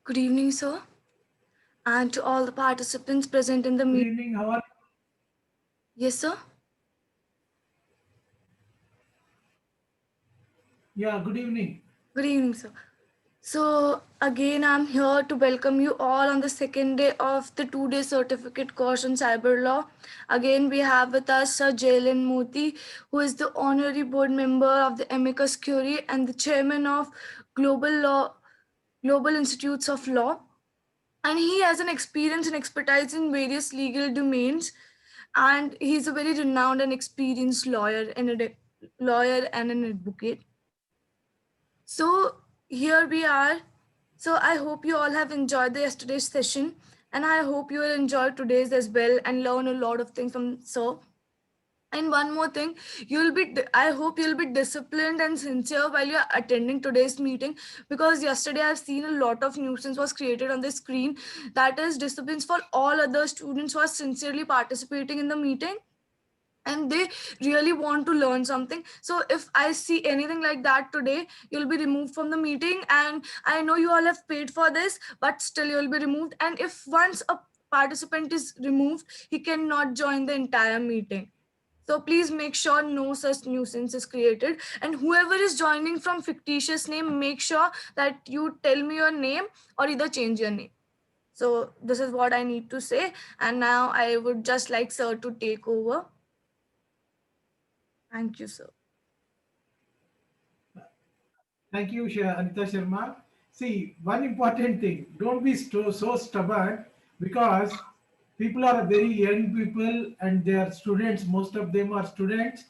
Good evening, sir, and to all the participants present in the Good meeting. evening. How are Yes, sir. you? Yeah, good evening. Good evening, sir. So, again, I'm here to welcome you all on the second day of the 2-day certificate course on cyber law. Again, we have with us Sir Jailen Moti, who is the honorary board member of the Amicus Curie and the chairman of Global Institutes of Law. And he has an experience and expertise in various legal domains, and he's a very renowned and experienced lawyer and an advocate. So here we are. So I hope you all have enjoyed the yesterday's session, and I hope you will enjoy today's as well and learn a lot of things from Sir. And one more thing, I hope you'll be disciplined and sincere while you're attending today's meeting, because yesterday I've seen a lot of nuisance was created on the screen. That is disciplines for all other students who are sincerely participating in the meeting and they really want to learn something. So if I see anything like that today, you'll be removed from the meeting. And I know you all have paid for this, but still you'll be removed. And if once a participant is removed, he cannot join the entire meeting. So please make sure no such nuisance is created. And whoever is joining from fictitious name, make sure that you tell me your name or either change your name. So this is what I need to say. And now I would just like Sir to take over. Thank you, sir. Thank you, Anita Sharma. See, one important thing, don't be so stubborn because people are very young people and they are students. Most of them are students.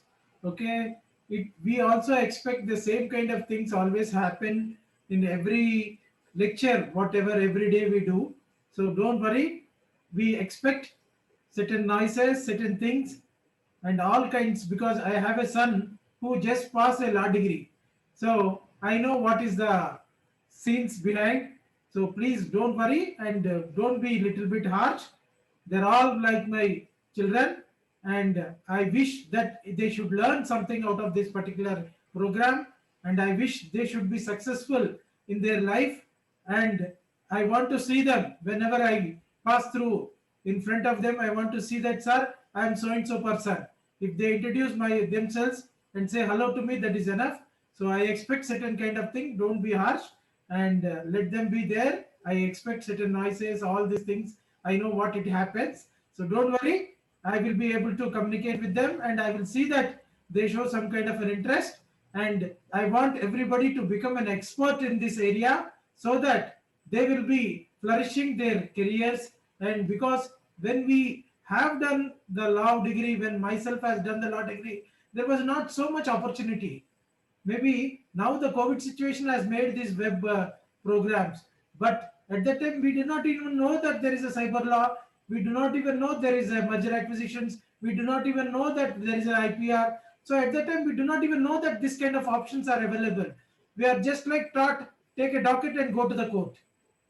Okay. We also expect the same kind of things always happen in every lecture, whatever every day we do. So don't worry. We expect certain noises, certain things, and all kinds because I have a son who just passed a law degree. So I know what is the scenes behind. So please don't worry and don't be little bit harsh. They're all like my children, and I wish that they should learn something out of this particular program, and I wish they should be successful in their life. And I want to see them whenever I pass through in front of them. I want to see that, sir, I am so and so person. If they introduce themselves and say hello to me, that is enough. So I expect certain kind of thing. Don't be harsh and let them be there. I expect certain noises, all these things. I know what it happens. So don't worry. I will be able to communicate with them and I will see that they show some kind of an interest. And I want everybody to become an expert in this area so that they will be flourishing their careers. And because when we have done the law degree, when myself has done the law degree, there was not so much opportunity. Maybe now the COVID situation has made these web programs, but at that time we did not even know that there is a cyber law. We do not even know there is a merger acquisitions. We do not even know that there is an IPR. So at that time we do not even know that this kind of options are available. We are just like taught, take a docket and go to the court.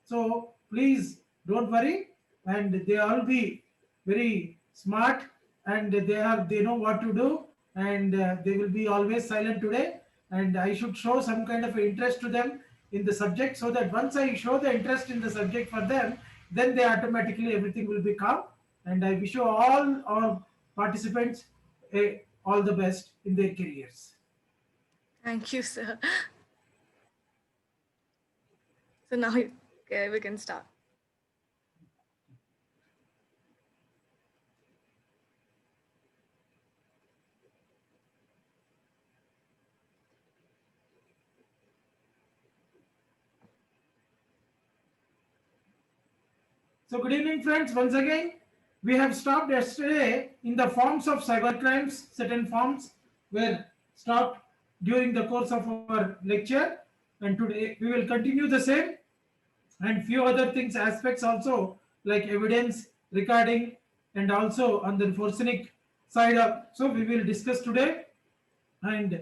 So please don't worry, and they all be very smart, and they know what to do, and they will be always silent today. And I should show some kind of interest to them in the subject, so that once I show the interest in the subject for them, then they automatically everything will be calm. And I wish you all our participants all the best in their careers. Thank you, sir. So now, okay, we can start. So good evening, friends. Once again, we have stopped yesterday in the forms of cybercrimes. Certain forms were stopped during the course of our lecture, and today we will continue the same and few other things aspects also like evidence recording and also on the forensic side of. So we will discuss today, and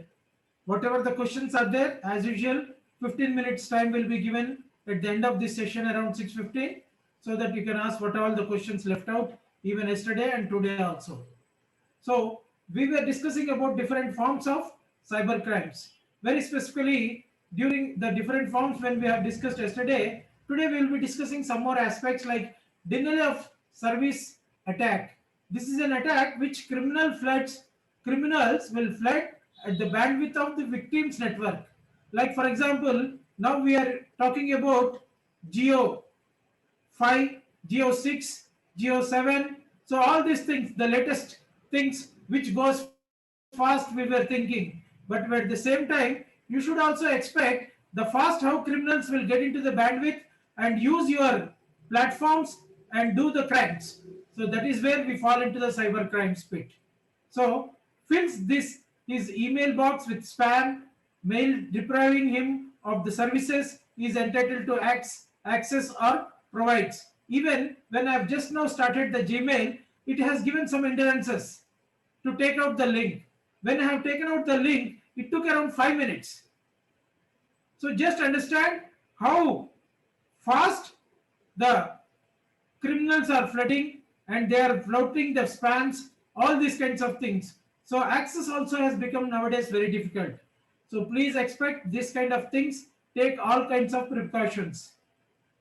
whatever the questions are there, as usual, 15 minutes time will be given at the end of this session around 6:15, so that you can ask what all the questions left out even yesterday and today also. So we were discussing about different forms of cyber crimes. Very specifically, during the different forms when we have discussed yesterday, Today we will be discussing some more aspects like denial of service attack. This is an attack which criminals will flood at the bandwidth of the victim's network. Like for example, now we are talking about Geo 5, Geo 6, Geo 7. So all these things, the latest things which goes fast we were thinking. But at the same time, you should also expect the fast how criminals will get into the bandwidth and use your platforms and do the crimes. So that is where we fall into the cyber crimes pit. So fills this his email box with spam mail depriving him of the services he is entitled to access or provides. Even when I have just now started the Gmail, it has given some hindrances to take out the link. When I have taken out the link, it took around 5 minutes. So just understand how fast the criminals are flooding and they are floating the spams, all these kinds of things. So access also has become nowadays very difficult. So please expect this kind of things. Take all kinds of precautions.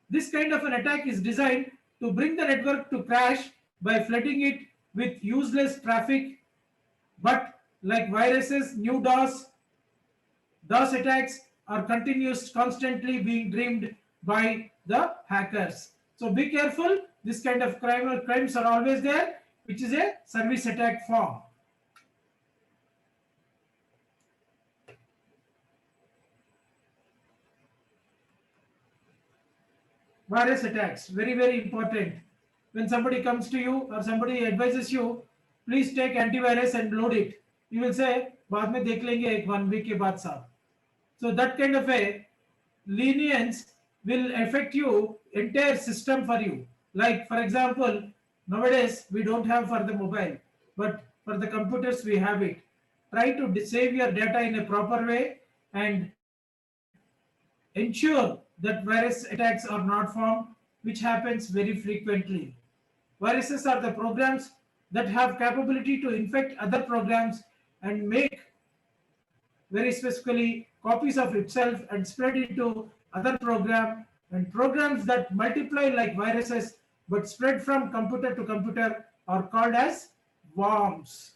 This kind of an attack is designed to bring the network to crash by flooding it with useless traffic. But like viruses, new DOS attacks are constantly being dreamed by the hackers. So be careful. This kind of crimes are always there, which is a service attack form. Virus attacks, very important. When somebody comes to you or somebody advises you, please take antivirus and load it. You will say, बाद में देख लेंगे एक 1 week के बाद साहब. So that kind of a lenience will affect you entire system for you. Like for example, nowadays we don't have for the mobile, but for the computers we have it. Try to save your data in a proper way and ensure that virus attacks are not formed, which happens very frequently. Viruses are the programs that have capability to infect other programs and make very specifically copies of itself and spread into other program, and programs that multiply like viruses but spread from computer to computer are called as worms.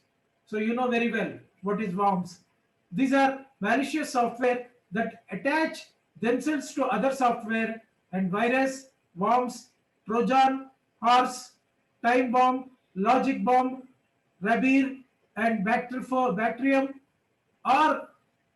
So you know very well what is worms. These are malicious software that attach themselves to other software, and virus, worms, Trojan, horse, time bomb, logic bomb, Rabir, and Bactrium are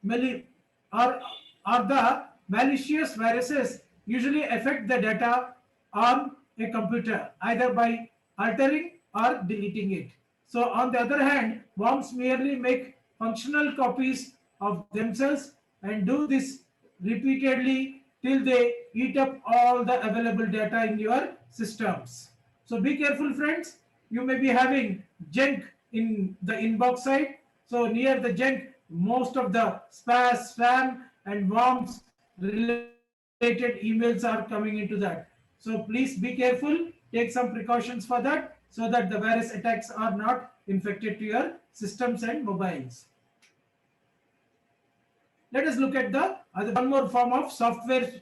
mali- are, are the malicious viruses usually affect the data on a computer either by altering or deleting it. So on the other hand, worms merely make functional copies of themselves and do this repeatedly till they eat up all the available data in your systems. So be careful friends, you may be having junk in the inbox side. So near the junk, most of the spam and worms related emails are coming into that. So please be careful, take some precautions for that so that the virus attacks are not infected to your systems and mobiles. Let us look at the other one more form of software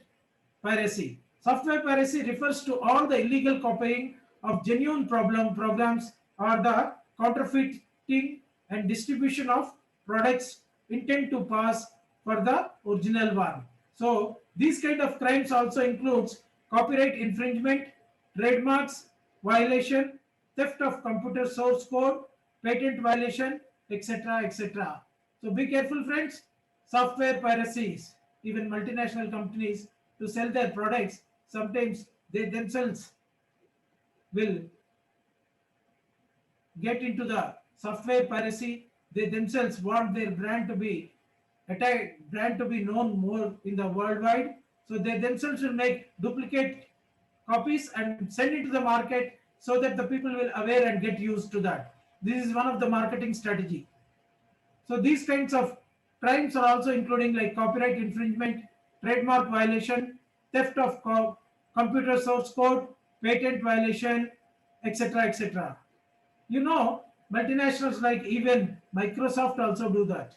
piracy. Software piracy refers to all the illegal copying of genuine programs or the counterfeiting and distribution of products intended to pass for the original one. So these kind of crimes also includes copyright infringement, trademarks violation, theft of computer source code, patent violation, etc. etc. So be careful friends. Software piracies, even multinational companies to sell their products, sometimes they themselves will get into the software piracy. They themselves want their brand to be brand to be known more in the worldwide. So they themselves will make duplicate copies and send it to the market so that the people will aware and get used to that. This is one of the marketing strategy. So these kinds of crimes are also including like copyright infringement, trademark violation, theft of computer source code, patent violation, etc. etc. You know, multinationals like even Microsoft also do that.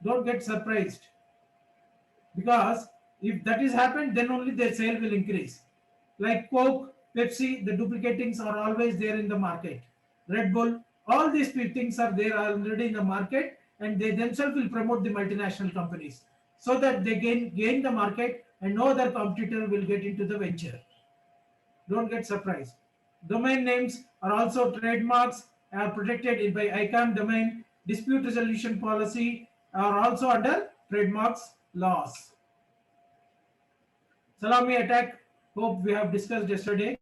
Don't get surprised because If that is happened, then only their sale will increase. Like Coke, Pepsi, the duplicatings are always there in the market. Red Bull, all these things are there already in the market, and they themselves will promote the multinational companies so that they gain the market and no other competitor will get into the venture. Don't get surprised. Domain names are also trademarks, are protected by ICANN domain. Dispute resolution policy are also under trademarks laws. Salami attack, hope we have discussed yesterday.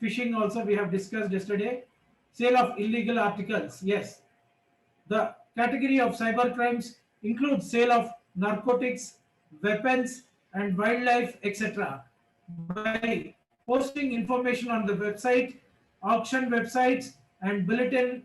Phishing also we have discussed yesterday. Sale of illegal articles, yes. The category of cyber crimes includes sale of narcotics, weapons, and wildlife, etc. By posting information on the website, auction websites, and bulletin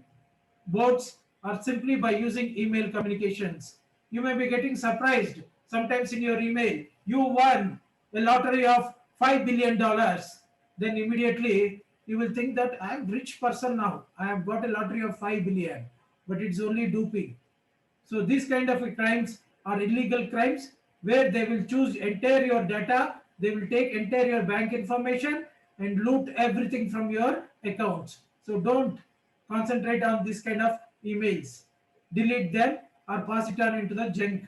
boards, or simply by using email communications. You may be getting surprised sometimes in your email. You won a lottery of $5 billion. Then immediately you will think that I am a rich person now. I have got a lottery of 5 billion, but it's only duping. So these kind of crimes are illegal crimes where they will choose entire your data, they will take entire your bank information and loot everything from your accounts. So don't concentrate on this kind of emails. Delete them or pass it on into the junk.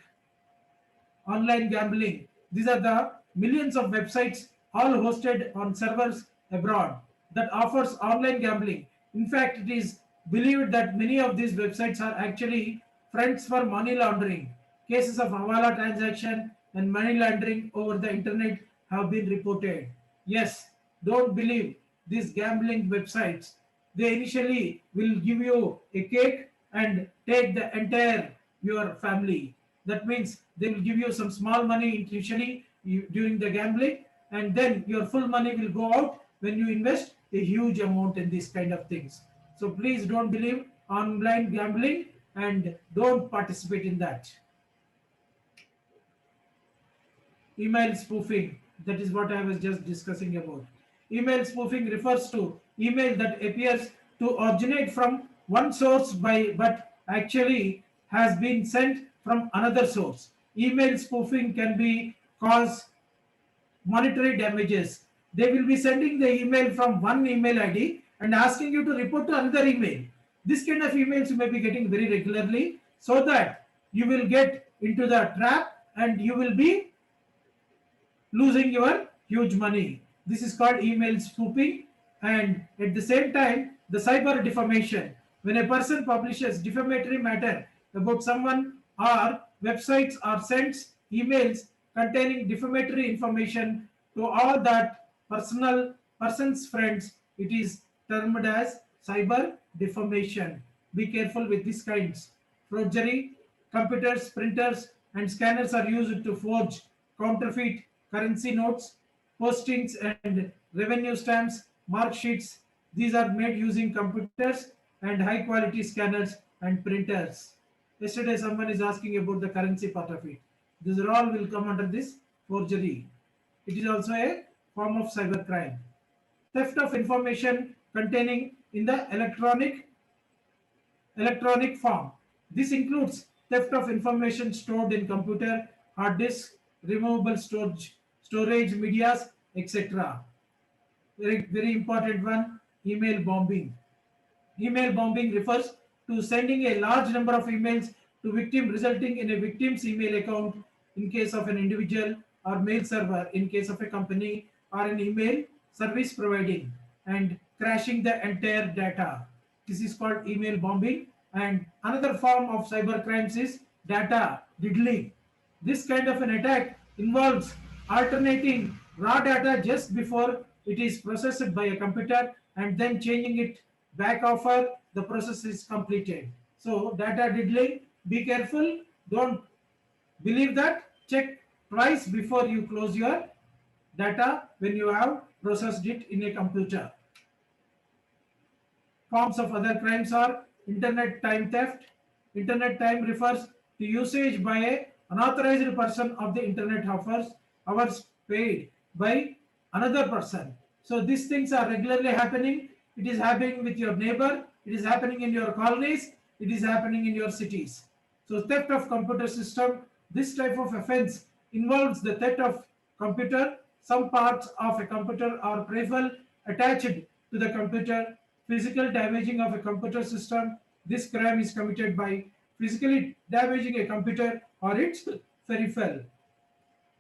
Online gambling. These are the millions of websites all hosted on servers abroad that offers online gambling. In fact, it is believed that many of these websites are actually fronts for money laundering. Cases of Hawala transaction and money laundering over the internet have been reported. Yes, don't believe these gambling websites. They initially will give you a cake and take the entire your family. That means they will give you some small money initially during the gambling, and then your full money will go out when you invest a huge amount in these kind of things. So please don't believe online gambling and don't participate in that. Email spoofing, that is what I was just discussing about. Email spoofing refers to email that appears to originate from one source but actually has been sent from another source. Email spoofing can be cause monetary damages. They will be sending the email from one email ID and asking you to report to another email. This kind of emails you may be getting very regularly, so that you will get into the trap and you will be losing your huge money. This is called email spoofing. And at the same time, the cyber defamation. When a person publishes defamatory matter about someone, or websites or sends emails containing defamatory information to all that person's friends, it is termed as cyber defamation. Be careful with these kinds. Forgery, computers, printers, and scanners are used to forge counterfeit currency notes, postings, and revenue stamps, mark sheets. These are made using computers and high quality scanners and printers. Yesterday, someone is asking about the currency part of it. These are all will come under this forgery. It is also a form of cyber crime. Theft of information containing in the electronic form. This includes theft of information stored in computer, hard disk, removable storage medias, etc. Very important one, email bombing. Email bombing refers to sending a large number of emails to victim, resulting in a victim's email account in case of an individual, or mail server in case of a company, or an email service providing, and crashing the entire data. This is called email bombing. And another form of cyber crimes is data diddling. This kind of an attack involves alternating raw data just before it is processed by a computer and then changing it back after the process is completed. So data diddling, be careful. Don't believe that. Check twice before you close your data when you have processed it in a computer. Forms of other crimes are internet time theft. Internet time refers to usage by an unauthorized person of the internet hours paid by another person. So these things are regularly happening. It is happening with your neighbor. It is happening in your colonies. It is happening in your cities. So theft of computer system, this type of offense involves the theft of computer. Some parts of a computer or peripheral attached to the computer, physical damaging of a computer system. This crime is committed by physically damaging a computer or its peripheral.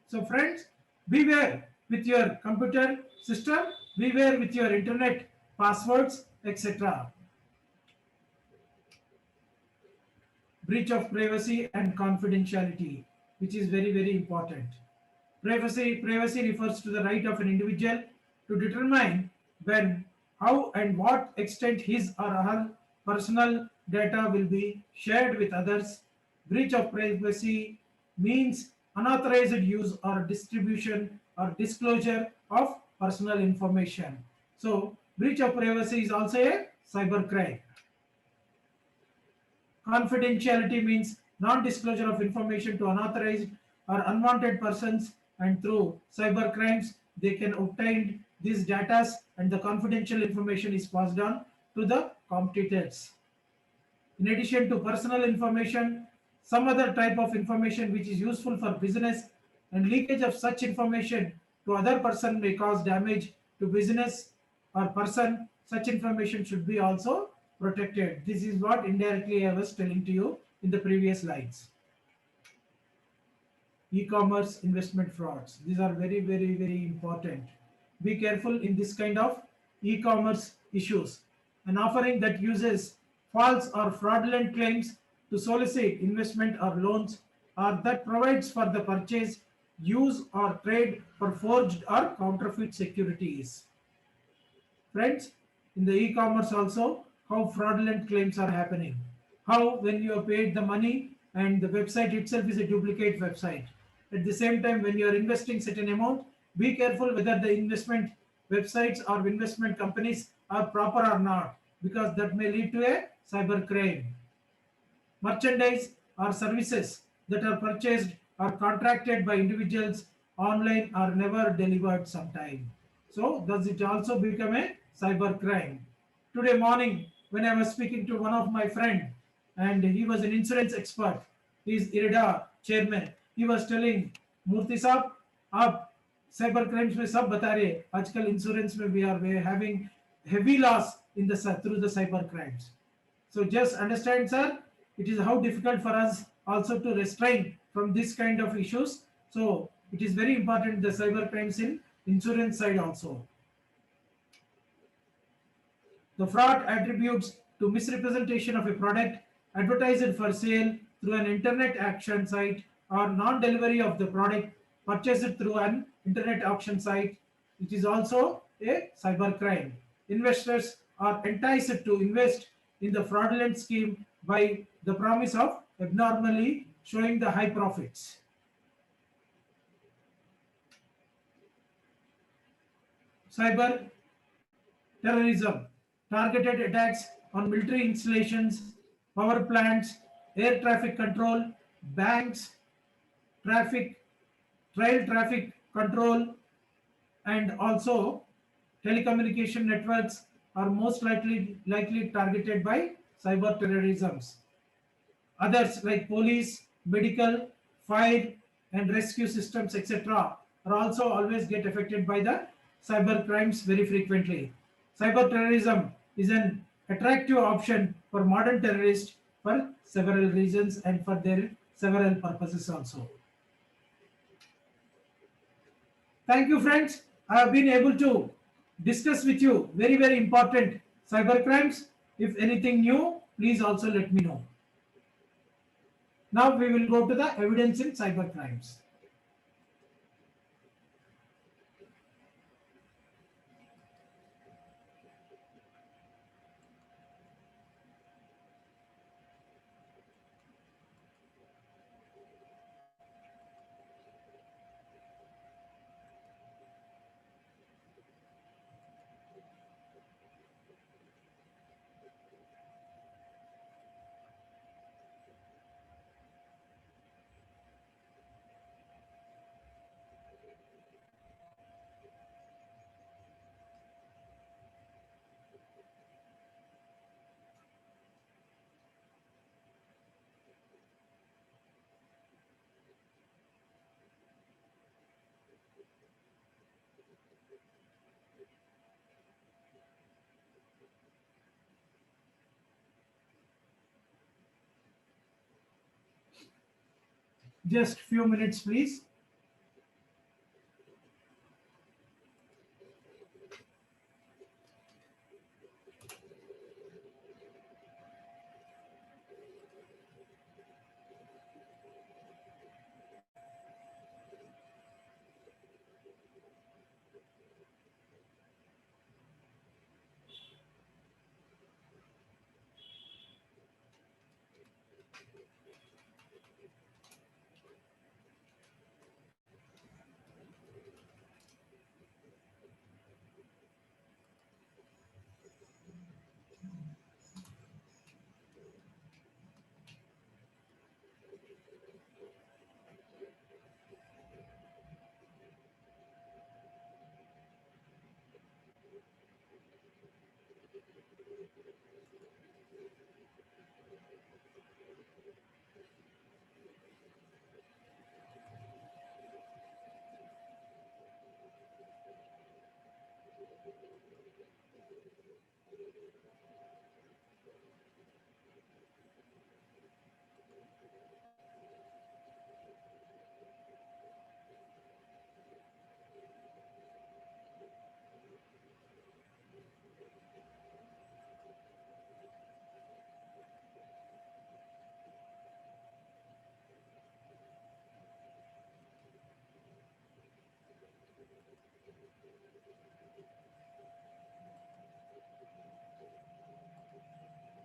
So friends, beware with your computer system, beware with your internet passwords, etc. Breach of privacy and confidentiality, which is very important. Privacy refers to the right of an individual to determine when, how, and what extent his or her personal data will be shared with others. Breach of privacy means unauthorized use or distribution or disclosure of personal information. So, breach of privacy is also a cybercrime. Confidentiality means non-disclosure of information to unauthorized or unwanted persons, and through cyber crimes they can obtain these data and the confidential information is passed on to the competitors. In addition to personal information, some other type of information which is useful for business, and leakage of such information to other person may cause damage to business or person. Such information should be also protected. This is what indirectly I was telling to you in the previous slides. E-commerce investment frauds. These are very important. Be careful in this kind of e-commerce issues. An offering that uses false or fraudulent claims to solicit investment or loans, or that provides for the purchase, use, or trade for forged or counterfeit securities. Friends, in the e-commerce also, how fraudulent claims are happening. How when you have paid the money and the website itself is a duplicate website. At the same time, when you are investing certain amount, be careful whether the investment websites or investment companies are proper or not, because that may lead to a cyber crime. Merchandise or services that are purchased or contracted by individuals online are never delivered sometime. So does it also become a cyber crime? Today morning, when I was speaking to one of my friend, and he was an insurance expert, he is IRDA chairman, he was telling, Murthy साहब आप cyber crimes में सब बता रहे हैं, आजकल insurance में we are having heavy loss in the through the cyber crimes. So just understand, sir, it is how difficult for us also to restrain from this kind of issues. So it is very important the cyber crimes in insurance side also. The fraud attributes to misrepresentation of a product advertised for sale through an internet auction site, or non-delivery of the product purchased through an internet auction site. It is also a cybercrime. Investors are enticed to invest in the fraudulent scheme by the promise of abnormally showing the high profits. Cyber terrorism, targeted attacks on military installations, power plants, air traffic control, banks, traffic, trail traffic control, and also telecommunication networks are most likely targeted by cyber terrorisms. Others like police, medical, fire and rescue systems, etc., are also always get affected by the cyber crimes very frequently. Cyber terrorism is an attractive option for modern terrorists for several reasons and for their several purposes also. Thank you, friends. I have been able to discuss with you very important cyber crimes. If anything new, please also let me know. Now we will go to the evidence in cyber crimes. Just few minutes, please.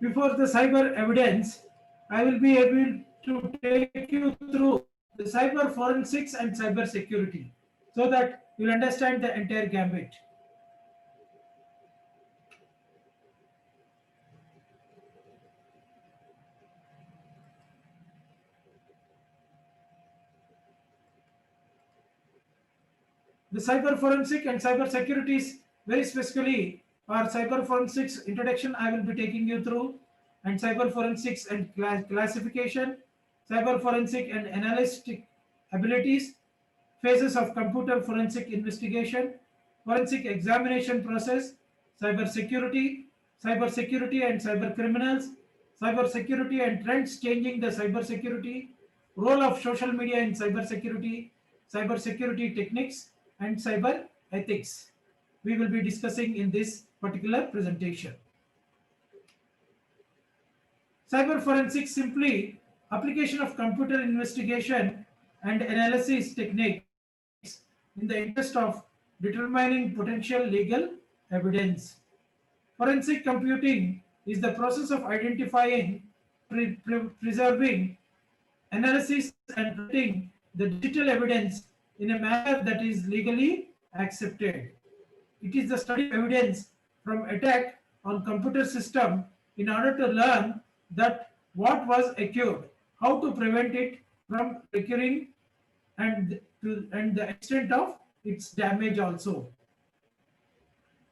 Before the cyber evidence, I will be able to take you through the cyber forensics and cyber security so that you'll understand the entire gambit. The cyber forensic and cyber security is very specifically, or cyber forensics introduction I will be taking you through, and cyber forensics and classification, cyber forensic and analytic abilities, phases of computer forensic investigation, forensic examination process, cyber security and cyber criminals, cyber security and trends changing the cyber security, role of social media in cyber security techniques, and cyber ethics. We will be discussing in this particular presentation. Cyber forensics simply application of computer investigation and analysis techniques in the interest of determining potential legal evidence. Forensic computing is the process of identifying, preserving, analysis, and presenting the digital evidence in a manner that is legally accepted. It is the study of evidence from attack on computer system in order to learn that what was occurred, how to prevent it from recurring, and the extent of its damage also.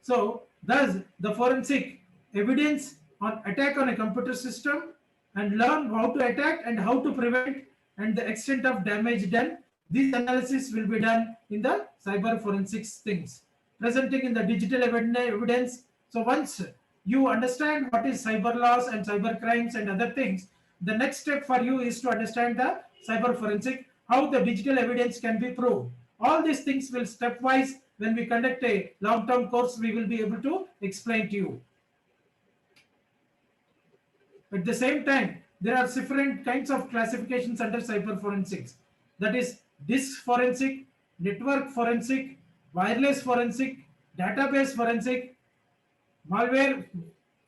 So, thus the forensic evidence on attack on a computer system and learn how to attack and how to prevent and the extent of damage done. This analysis will be done in the cyber forensics things, presenting in the digital evidence. So once you understand what is cyber laws and cyber crimes and other things, the next step for you is to understand the cyber forensic, how the digital evidence can be proved. All these things will stepwise, when we conduct a long-term course, we will be able to explain to you. At the same time, there are different kinds of classifications under cyber forensics. That is disk forensic, network forensic, wireless forensic, database forensic, malware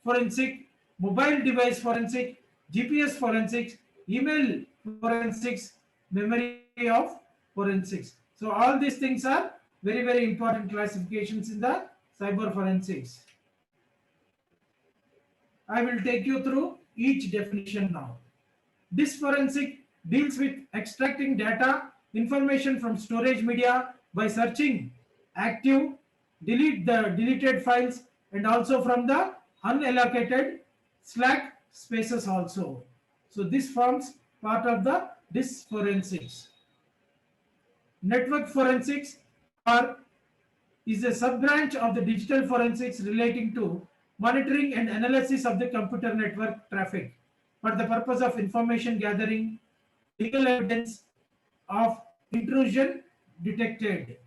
forensic, mobile device forensic, GPS forensics, email forensics, memory of forensics. So all these things are very, very important classifications in the cyber forensics. I will take you through each definition now. This forensic deals with extracting data, information from storage media by searching active, delete the deleted files, and also from the unallocated slack spaces also. So this forms part of the disk forensics. Network forensics is a sub-branch of the digital forensics relating to monitoring and analysis of the computer network traffic for the purpose of information gathering, legal evidence, of intrusion detected.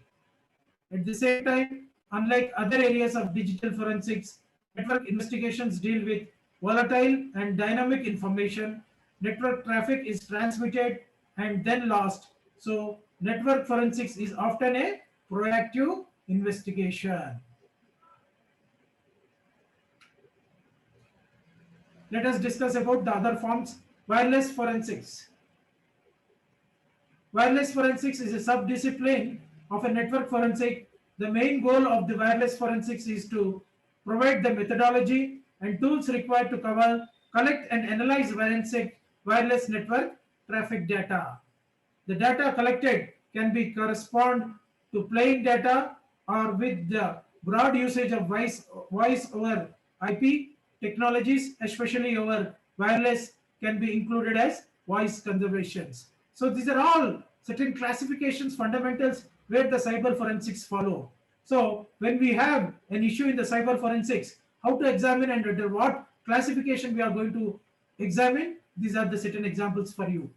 At the same time, unlike other areas of digital forensics, network investigations deal with volatile and dynamic information. Network traffic is transmitted and then lost. So, network forensics is often a proactive investigation. Let us discuss about the other forms. Wireless forensics. Wireless forensics is a sub-discipline of a network forensic. The main goal of the wireless forensics is to provide the methodology and tools required to collect and analyze wireless network traffic data. The data collected can be correspond to plain data or with the broad usage of voice over IP technologies, especially over wireless, can be included as voice conservations. So these are all certain classifications, fundamentals where the cyber forensics follow. So when we have an issue in the cyber forensics, how to examine and under what classification we are going to examine, these are the certain examples for you.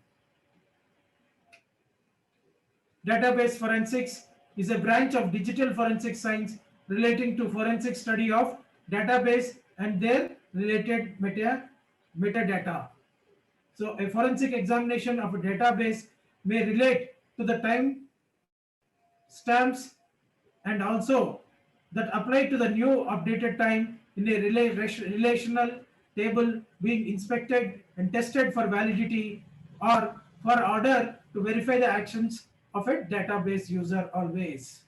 Database forensics is a branch of digital forensic science relating to forensic study of database and their related metadata. So a forensic examination of a database may relate to the time stamps and also that apply to the new updated time in a relational table being inspected and tested for validity or for order to verify the actions of a database user always.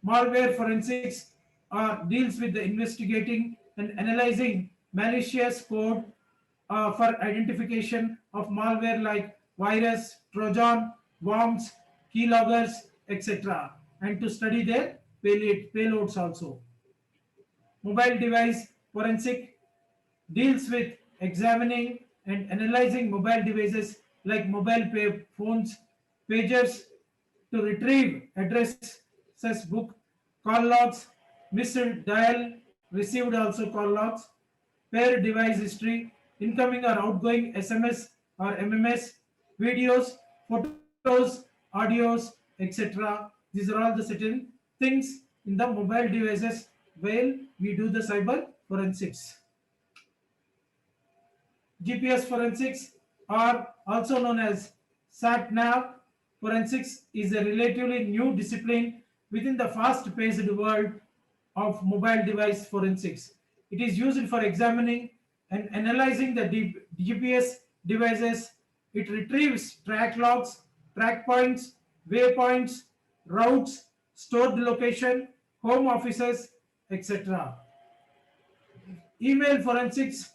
Malware forensics deals with the investigating and analyzing malicious code for identification of malware like virus, Trojan, worms, keyloggers, etc. and to study their payloads also. Mobile device forensic deals with examining and analyzing mobile devices like mobile phones, pagers to retrieve addresses, book, call logs, missed dial, received also call logs, pair device history, incoming or outgoing SMS or MMS, videos, photos, audios, etc. These are all the certain things in the mobile devices while we do the cyber forensics. GPS forensics, or also known as SAT-NAV forensics, is a relatively new discipline within the fast-paced world of mobile device forensics. It is used for examining and analyzing the GPS devices. It retrieves track logs, track points, waypoints, routes, stored location, home offices, etc. Email forensics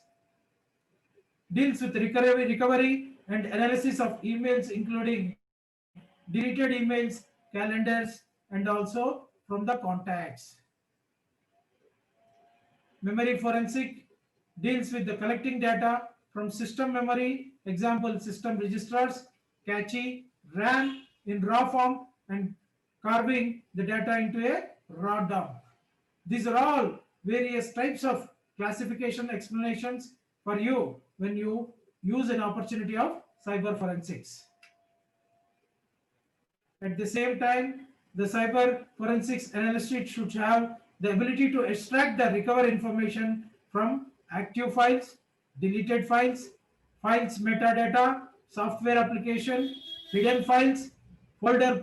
deals with recovery and analysis of emails, including deleted emails, calendars, and also from the contacts. Memory forensic deals with the collecting data from system memory, example system registers, cache, RAM in raw form, and carving the data into a raw dump. These are all various types of classification explanations for you when you use an opportunity of cyber forensics. At the same time, the cyber forensics analyst should have the ability to extract the recover information from active files, deleted files, files metadata, software application, hidden files, folder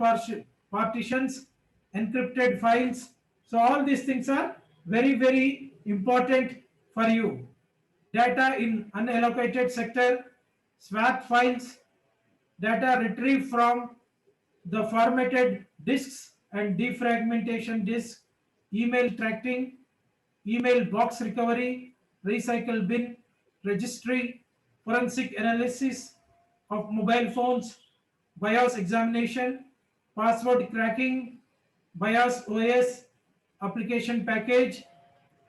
partitions, encrypted files. So all these things are very, very important for you. Data in unallocated sector, swap files, data retrieved from the formatted disks and defragmentation disk, email tracking, email box recovery, recycle bin, registry, forensic analysis of mobile phones, BIOS examination, password cracking, BIOS OS, application package,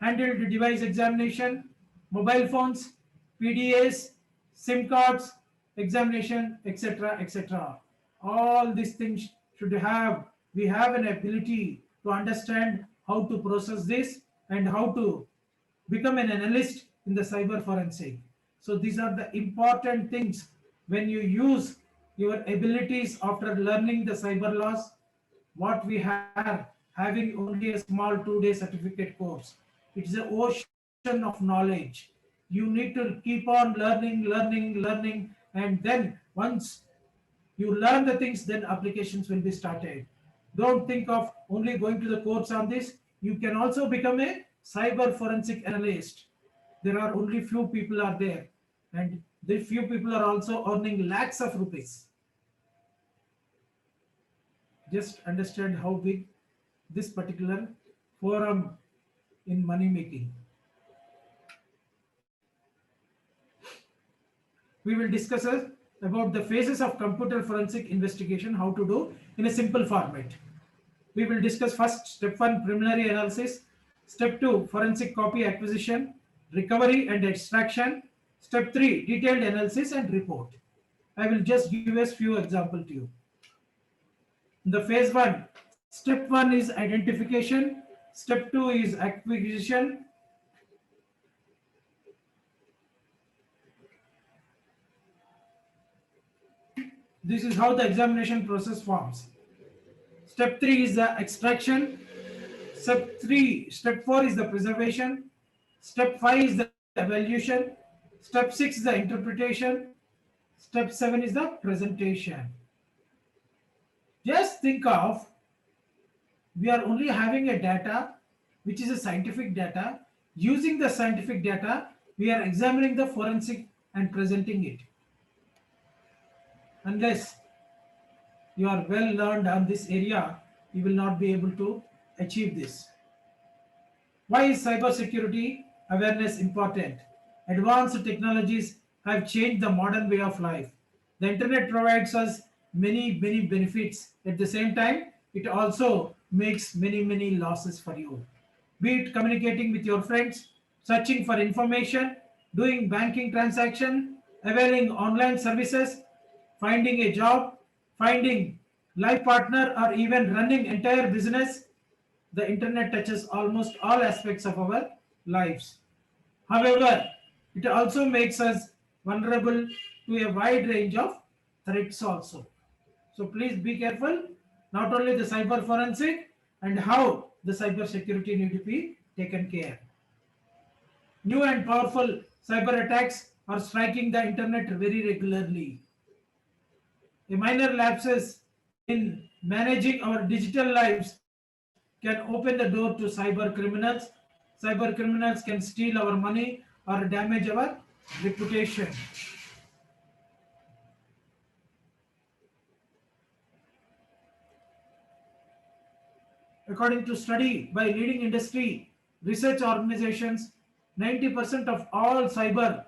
handled device examination, mobile phones, PDAs, SIM cards, examination, etc. etc. All these things should have, we have an ability to understand how to process this and how to become an analyst in the cyber forensic. So these are the important things when you use your abilities after learning the cyber laws, what we are having only a small 2-day certificate course. It's an ocean of knowledge. You need to keep on learning, and then once you learn the things, then applications will be started. Don't think of only going to the course on this. You can also become a cyber forensic analyst. There are only few people are there, and the few people are also earning lakhs of rupees. Just understand how big this particular forum in money making. We will discuss about the phases of computer forensic investigation, how to do in a simple format. We will discuss first step 1 preliminary analysis, step 2 forensic copy acquisition, recovery and extraction, step 3 detailed analysis and report. I will just give us few examples to you. In the phase 1, step 1 is identification, step 2 is acquisition, this is how the examination process forms. Step 3 is the extraction, step 4 is the preservation, step 5 is the evaluation, step 6 is the interpretation, step 7 is the presentation. Just think of, we are only having a data which is a scientific data. Using the scientific data, we are examining the forensic and presenting it. Unless you are well learned on this area, you will not be able to achieve this. Why is cybersecurity awareness important? Advanced technologies have changed the modern way of life. The internet provides us many benefits. At the same time, it also makes many losses for you. Be it communicating with your friends, searching for information, doing banking transaction, availing online services, finding a job, finding life partner, or even running entire business. The internet touches almost all aspects of our lives. However, it also makes us vulnerable to a wide range of threats also. So please be careful, not only the cyber forensic and how the cyber security need to be taken care. New and powerful cyber attacks are striking the internet very regularly. A minor lapses in managing our digital lives can open the door to cyber criminals. Cyber criminals can steal our money or damage our reputation. According to study by leading industry research organizations, 90% of all cyber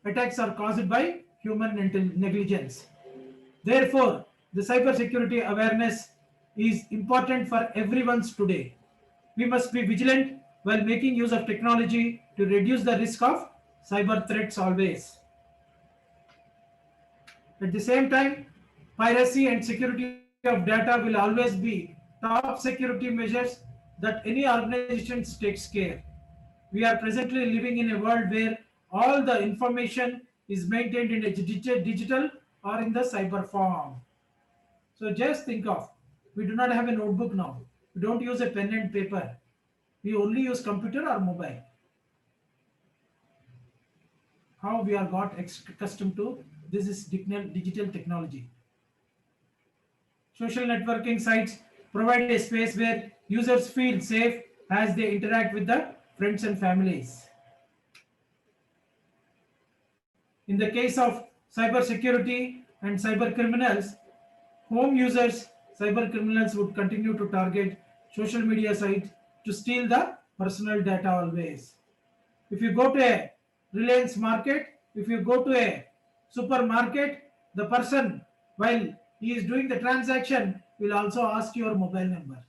attacks are caused by human negligence. Therefore, the cybersecurity awareness is important for everyone's today. We must be vigilant while making use of technology to reduce the risk of cyber threats always. At the same time, piracy and security of data will always be top security measures that any organization takes care. We are presently living in a world where all the information is maintained in a digital or in the cyber form. So just think of, we do not have a notebook now. We don't use a pen and paper. We only use computer or mobile. How we are got accustomed to this is digital technology. Social networking sites provide a space where users feel safe as they interact with the friends and families. In the case of cybersecurity and cyber criminals, home users, cyber criminals would continue to target social media sites to steal the personal data always. If you go to a Reliance market, if you go to a supermarket, the person, while he is doing the transaction, will also ask your mobile number.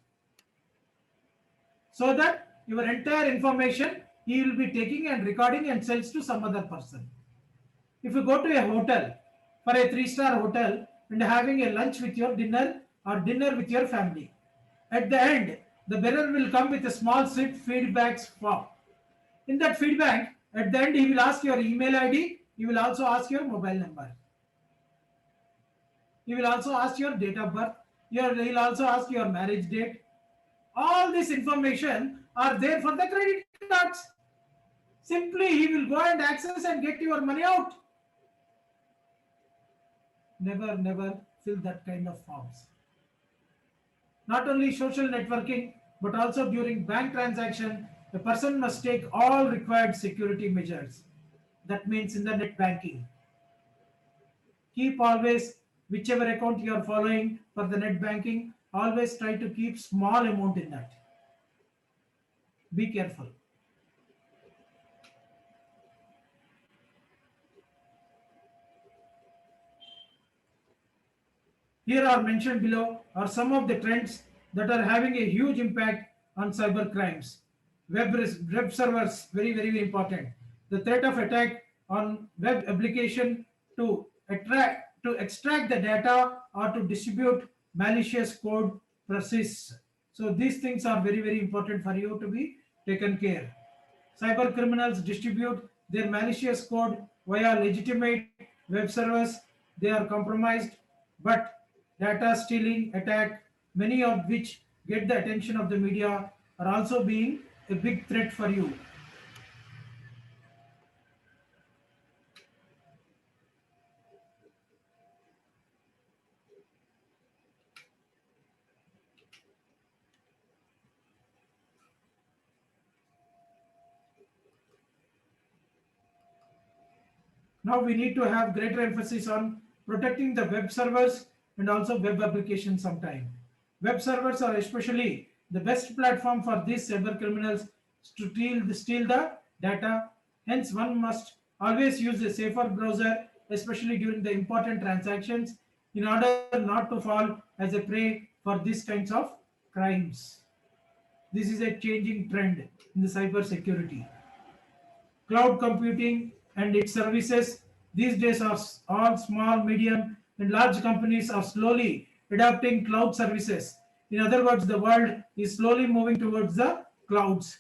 So that your entire information he will be taking and recording and sells to some other person. If you go to a hotel, for a 3-star hotel, and having a lunch with your dinner or dinner with your family, at the end, the bearer will come with a small slip feedback form. In that feedback, At the end, he will ask your email ID. He will also ask your mobile number. He will also ask your date of birth. He will also ask your marriage date. All this information are there for the credit cards. Simply, he will go and access and get your money out. Never fill that kind of forms. Not only social networking, but also during bank transaction, the person must take all required security measures. That means in the net banking. Keep always, whichever account you are following for the net banking, always try to keep small amount in that. Be careful. Here are mentioned below are some of the trends that are having a huge impact on cyber crimes. Web servers, very important. The threat of attack on web application to extract the data or to distribute malicious code persists. So these things are very important for you to be taken care. Cyber criminals distribute their malicious code via legitimate web servers. They are compromised, but data stealing attack, many of which get the attention of the media, are also being a big threat for you. Now we need to have greater emphasis on protecting the web servers and also web applications sometime. Web servers are especially the best platform for these cyber criminals to steal the data. Hence, one must always use a safer browser, especially during the important transactions, in order not to fall as a prey for these kinds of crimes. This is a changing trend in the cyber security. Cloud computing and its services these days are all small, medium, and large companies are slowly adopting cloud services. In other words, the world is slowly moving towards the clouds.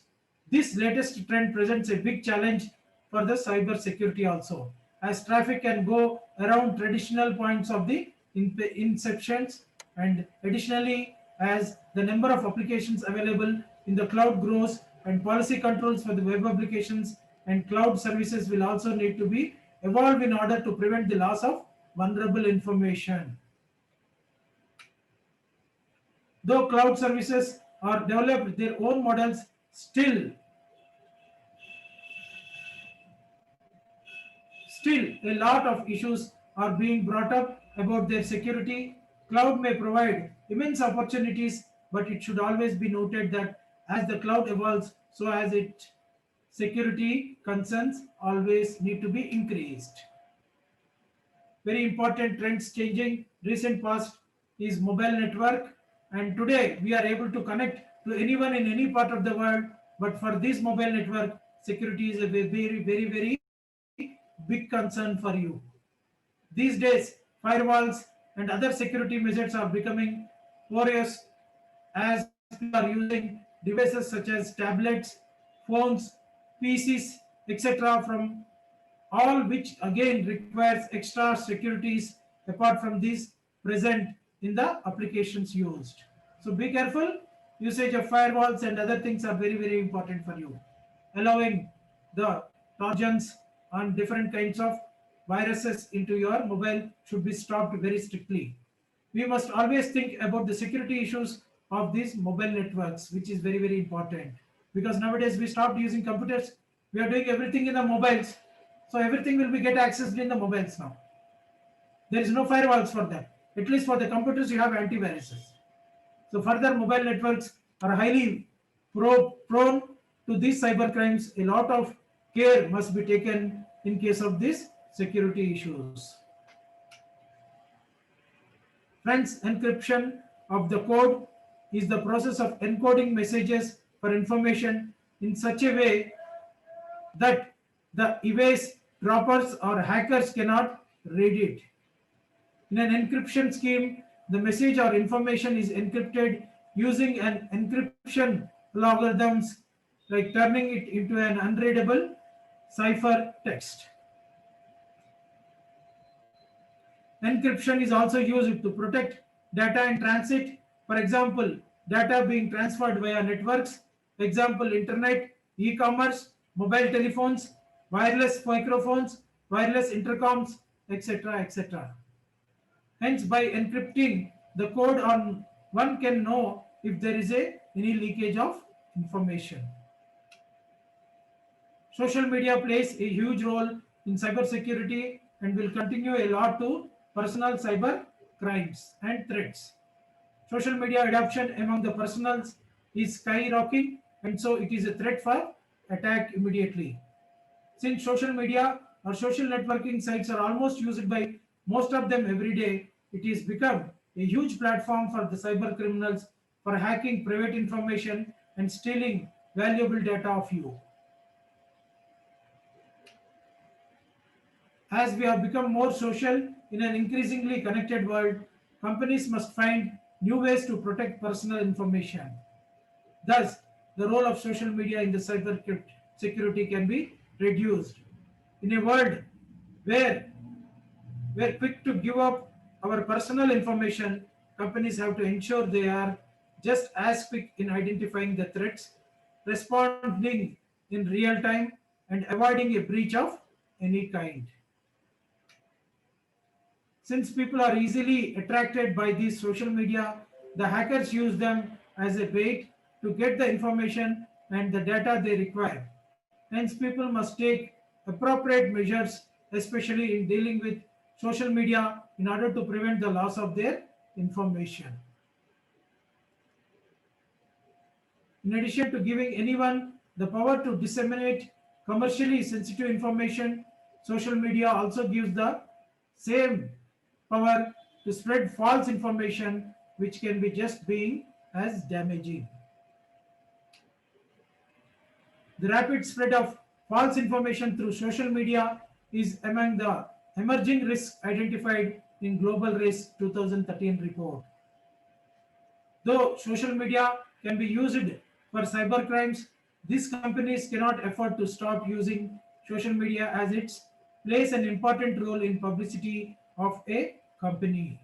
This latest trend presents a big challenge for the cyber security also, as traffic can go around traditional points of the inceptions, and additionally, as the number of applications available in the cloud grows and policy controls for the web applications and cloud services will also need to be evolved in order to prevent the loss of vulnerable information. Though cloud services are developed their own models, still a lot of issues are being brought up about their security. Cloud may provide immense opportunities, but it should always be noted that as the cloud evolves, so as its security concerns always need to be increased. Very important trends changing recent past is mobile network, and today we are able to connect to anyone in any part of the world, but for this mobile network security is a very big concern for you. These days firewalls and other security measures are becoming porous as people are using devices such as tablets, phones, PCs, etc. from all which again requires extra securities apart from these present in the applications used. So be careful. Usage of firewalls and other things are very important for you. Allowing the trojans and different kinds of viruses into your mobile should be stopped very strictly. We must always think about the security issues of these mobile networks, which is very important, because nowadays we stopped using computers. We are doing everything in the mobiles, so everything will be get accessed in the mobiles now. There is no firewalls for that. At least for the computers you have antiviruses. So further mobile networks are highly prone to these cyber crimes. A lot of care must be taken in case of these security issues. Friends, encryption of the code is the process of encoding messages for information in such a way that the eavesdroppers or hackers cannot read it. In an encryption scheme, the message or information is encrypted using an encryption algorithms, like turning it into an unreadable ciphertext. Encryption is also used to protect data in transit. For example, data being transferred via networks, example internet, e-commerce, mobile telephones, wireless microphones, wireless intercoms, etc. etc. Hence, by encrypting the code on one can know if there is any leakage of information. Social media plays a huge role in cybersecurity and will continue a lot to personal cyber crimes and threats. Social media adoption among the personals is skyrocketing, and so it is a threat for attack immediately. Since social media or social networking sites are almost used by most of them every day, it has become a huge platform for the cyber criminals for hacking private information and stealing valuable data of you. As we have become more social in an increasingly connected world, companies must find new ways to protect personal information. Thus, the role of social media in the cyber security can be reduced. In a world where we're quick to give up our personal information, companies have to ensure they are just as quick in identifying the threats, responding in real time, and avoiding a breach of any kind. Since people are easily attracted by these social media, the hackers use them as a bait to get the information and the data they require. Hence, people must take appropriate measures, especially in dealing with social media, in order to prevent the loss of their information. In addition to giving anyone the power to disseminate commercially sensitive information, social media also gives the same power to spread false information, which can be just being as damaging. The rapid spread of false information through social media is among the emerging risks identified in Global Risk 2013 report. Though social media can be used for cybercrimes, these companies cannot afford to stop using social media as it plays an important role in publicity of a company.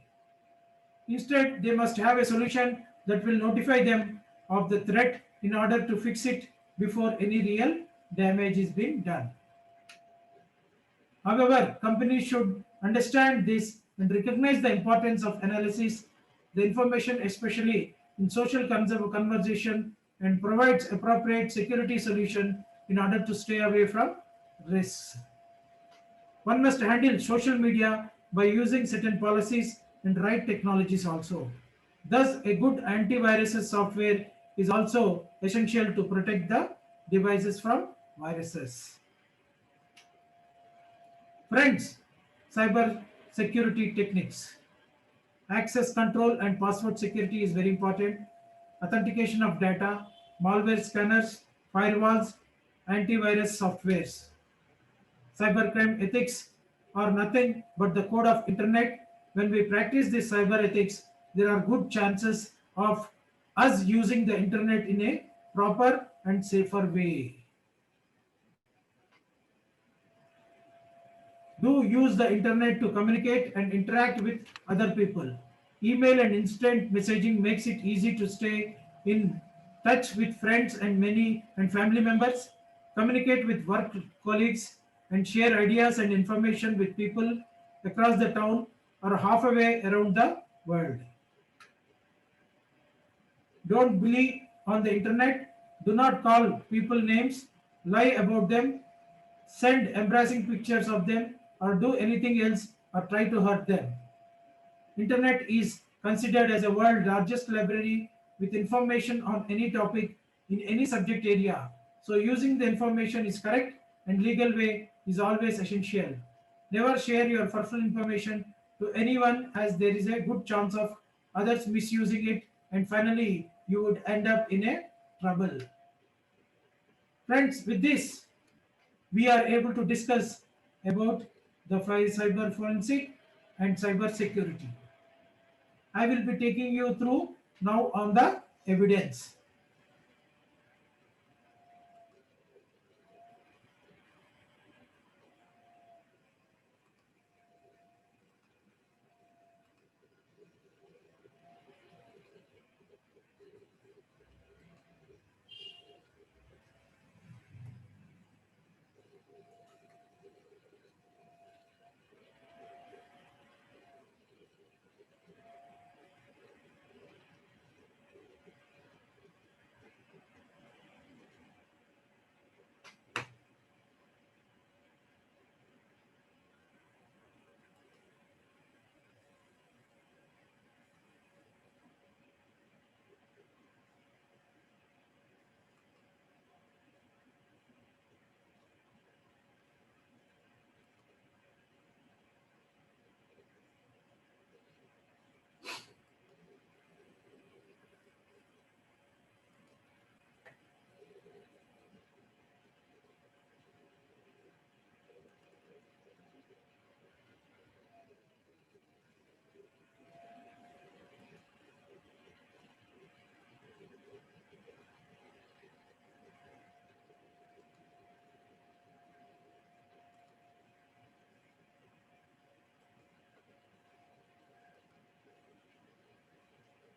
Instead, they must have a solution that will notify them of the threat in order to fix it before any real damage is being done. However, companies should understand this and recognize the importance of analysis the information, especially in social conversation, and provides appropriate security solution in order to stay away from risks. One must handle social media by using certain policies and right technologies also. Thus, a good antivirus software is also essential to protect the devices from viruses. Friends, cyber security techniques. Access control and password security is very important. Authentication of data, malware scanners, firewalls, antivirus softwares. Cybercrime ethics are nothing but the code of internet. When we practice this cyber ethics, there are good chances of us using the internet in a proper and safer way. Do use the internet to communicate and interact with other people. Email and instant messaging makes it easy to stay in touch with friends and many and family members, communicate with work colleagues, and share ideas and information with people across the town or halfway around the world. Don't believe on the internet. Do not call people names, lie about them, send embarrassing pictures of them, or do anything else or try to hurt them. Internet is considered as a world largest library with information on any topic in any subject area. So using the information is correct and legal way is always essential. Never share your personal information to anyone as there is a good chance of others misusing it and finally you would end up in a trouble. Friends, with this we are able to discuss about the cyber forensic and cyber security. I will be taking you through now on the evidence.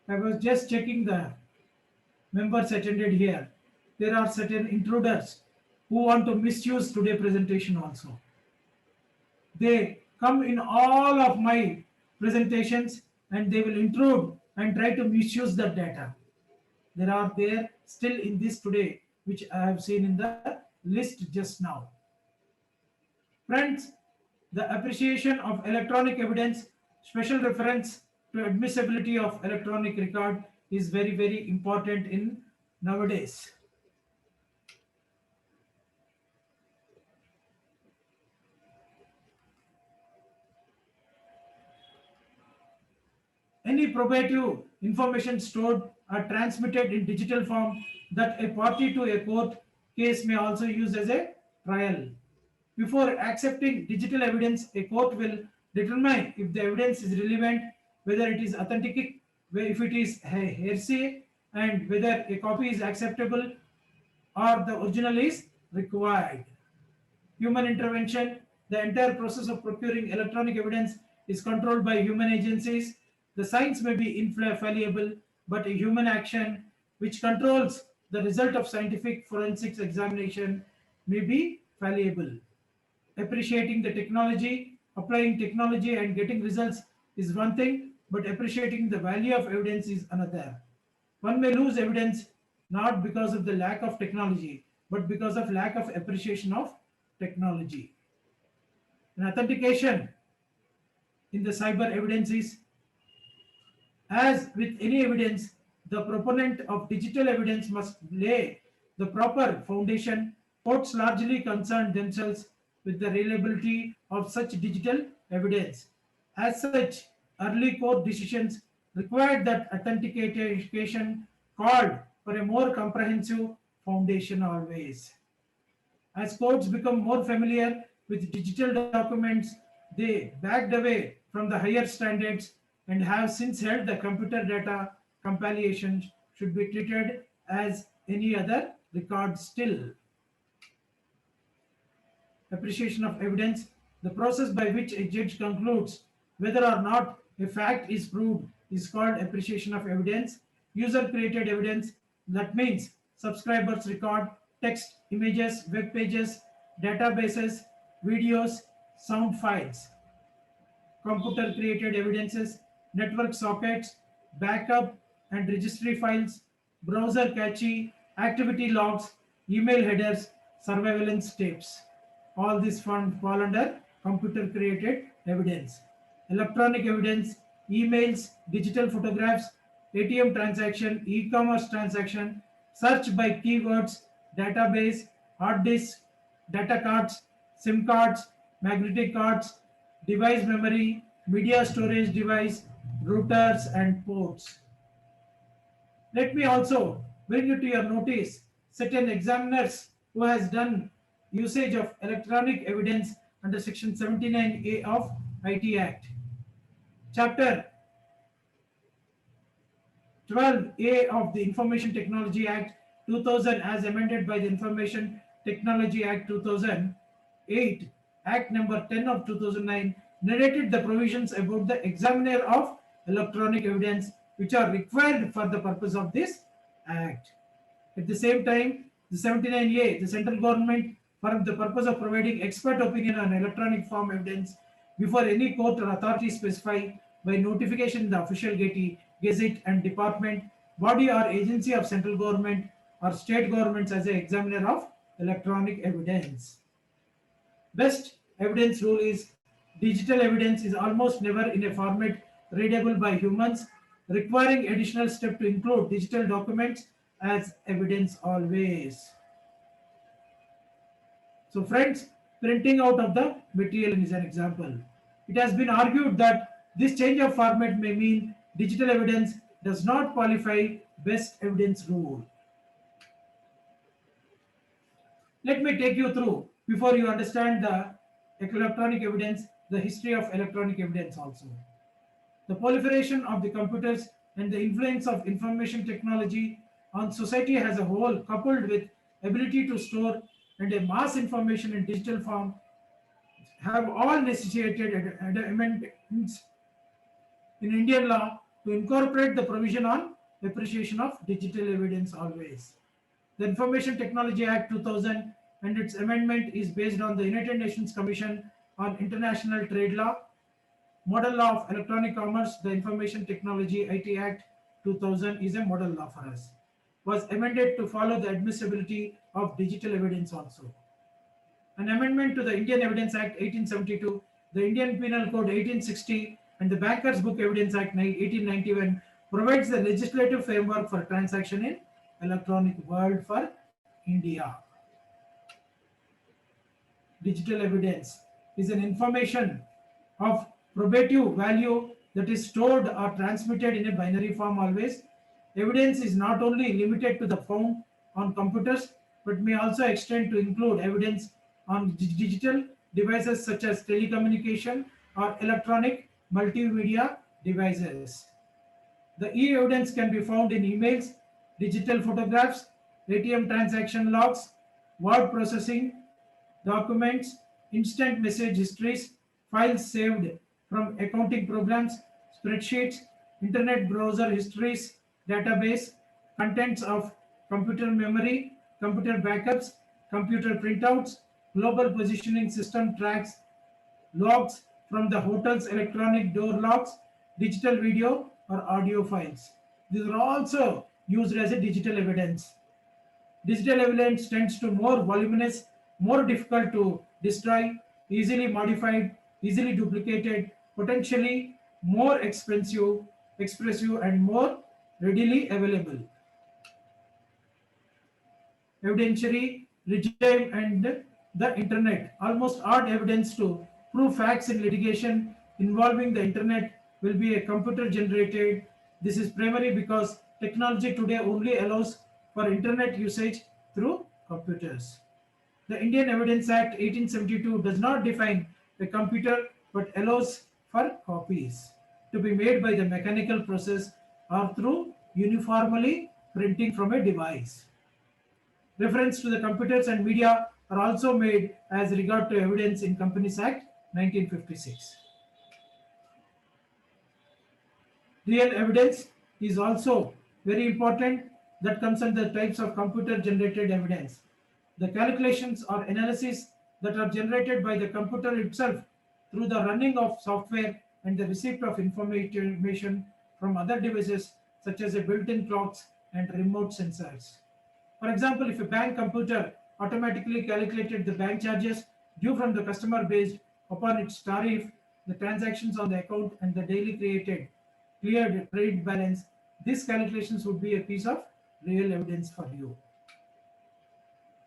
I was just checking the members attended here. There are certain intruders who want to misuse today presentation also. They come in all of my presentations and they will intrude and try to misuse the data. There are there still in this today, which I have seen in the list just now. Friends, the appreciation of electronic evidence, special reference to admissibility of electronic record is very, very important in nowadays. Any probative information stored or transmitted in digital form that a party to a court case may also use as a trial. Before accepting digital evidence, a court will determine if the evidence is relevant, whether it is authentic, if it is hearsay, and whether a copy is acceptable or the original is required. Human intervention, the entire process of procuring electronic evidence is controlled by human agencies. The science may be infallible, but a human action which controls the result of scientific forensics examination may be fallible. Appreciating the technology, applying technology and getting results is one thing, but appreciating the value of evidence is another. One may lose evidence not because of the lack of technology, but because of lack of appreciation of technology. And authentication in the cyber evidence is, as with any evidence, the proponent of digital evidence must lay the proper foundation. Courts largely concern themselves with the reliability of such digital evidence. As such, early court decisions required that authentication called for a more comprehensive foundation always. As courts become more familiar with digital documents, they backed away from the higher standards and have since held the computer data compilation should be treated as any other record still. Appreciation of evidence, the process by which a judge concludes whether or not a fact is proved is called appreciation of evidence. User created evidence, that means subscribers record text, images, web pages, databases, videos, sound files. Computer created evidences, network sockets, backup and registry files, browser cache, activity logs, email headers, surveillance tapes. All these fall under computer created evidence. Electronic evidence, emails, digital photographs, ATM transaction, e-commerce transaction, search by keywords, database, hard disk, data cards, SIM cards, magnetic cards, device memory, media storage device, routers and ports. Let me also bring you to your notice certain examiners who has done usage of electronic evidence under section 79A of IT Act. Chapter 12A of the Information Technology Act 2000 as amended by the Information Technology Act 2008, Act number 10 of 2009 narrated the provisions about the examiner of electronic evidence which are required for the purpose of this act. At the same time, the 79A, the central government, for the purpose of providing expert opinion on electronic form evidence before any court or authority specify by notification in the official gazette and department, body or agency of central government or state governments as an examiner of electronic evidence. Best evidence rule is digital evidence is almost never in a format readable by humans, requiring additional step to include digital documents as evidence always. So friends, printing out of the material is an example. It has been argued that this change of format may mean digital evidence does not qualify best evidence rule. Let me take you through, before you understand the electronic evidence, the history of electronic evidence also. The proliferation of the computers and the influence of information technology on society as a whole, coupled with ability to store and a mass information in digital form, have all necessitated amendments in Indian law to incorporate the provision on appreciation of digital evidence always. The Information Technology Act 2000 and its amendment is based on the United Nations Commission on International Trade Law, Model Law of Electronic Commerce. The Information Technology IT Act 2000 is a model law for us. Was amended to follow the admissibility of digital evidence also. An amendment to the Indian Evidence Act 1872, the Indian Penal Code 1860, and the Bankers Book Evidence Act 1891 provides the legislative framework for transaction in electronic world for India. Digital evidence is an information of probative value that is stored or transmitted in a binary form always. Evidence is not only limited to the found on computers, but may also extend to include evidence on digital devices such as telecommunication or electronic multimedia devices. The e-evidence can be found in emails, digital photographs, ATM transaction logs, word processing, documents, instant message histories, files saved from accounting programs, spreadsheets, internet browser histories, database, contents of computer memory, computer backups, computer printouts, global positioning system tracks, logs from the hotel's electronic door locks, digital video or audio files. These are also used as a digital evidence. Digital evidence tends to more voluminous, more difficult to destroy, easily modified, easily duplicated, potentially more expressive and more readily available. Evidentiary regime and the internet. Almost odd evidence to prove facts in litigation involving the internet will be a computer generated. This is primarily because technology today only allows for internet usage through computers. The Indian Evidence Act 1872 does not define a computer but allows for copies to be made by the mechanical process or through uniformly printing from a device. Reference to the computers and media are also made as regard to evidence in Companies Act 1956. Real evidence is also very important that comes under the types of computer generated evidence. The calculations or analysis that are generated by the computer itself through the running of software and the receipt of information from other devices such as a built-in clocks and remote sensors. For example, if a bank computer automatically calculated the bank charges due from the customer based upon its tariff, the transactions on the account and the daily cleared trade balance, these calculations would be a piece of real evidence for you.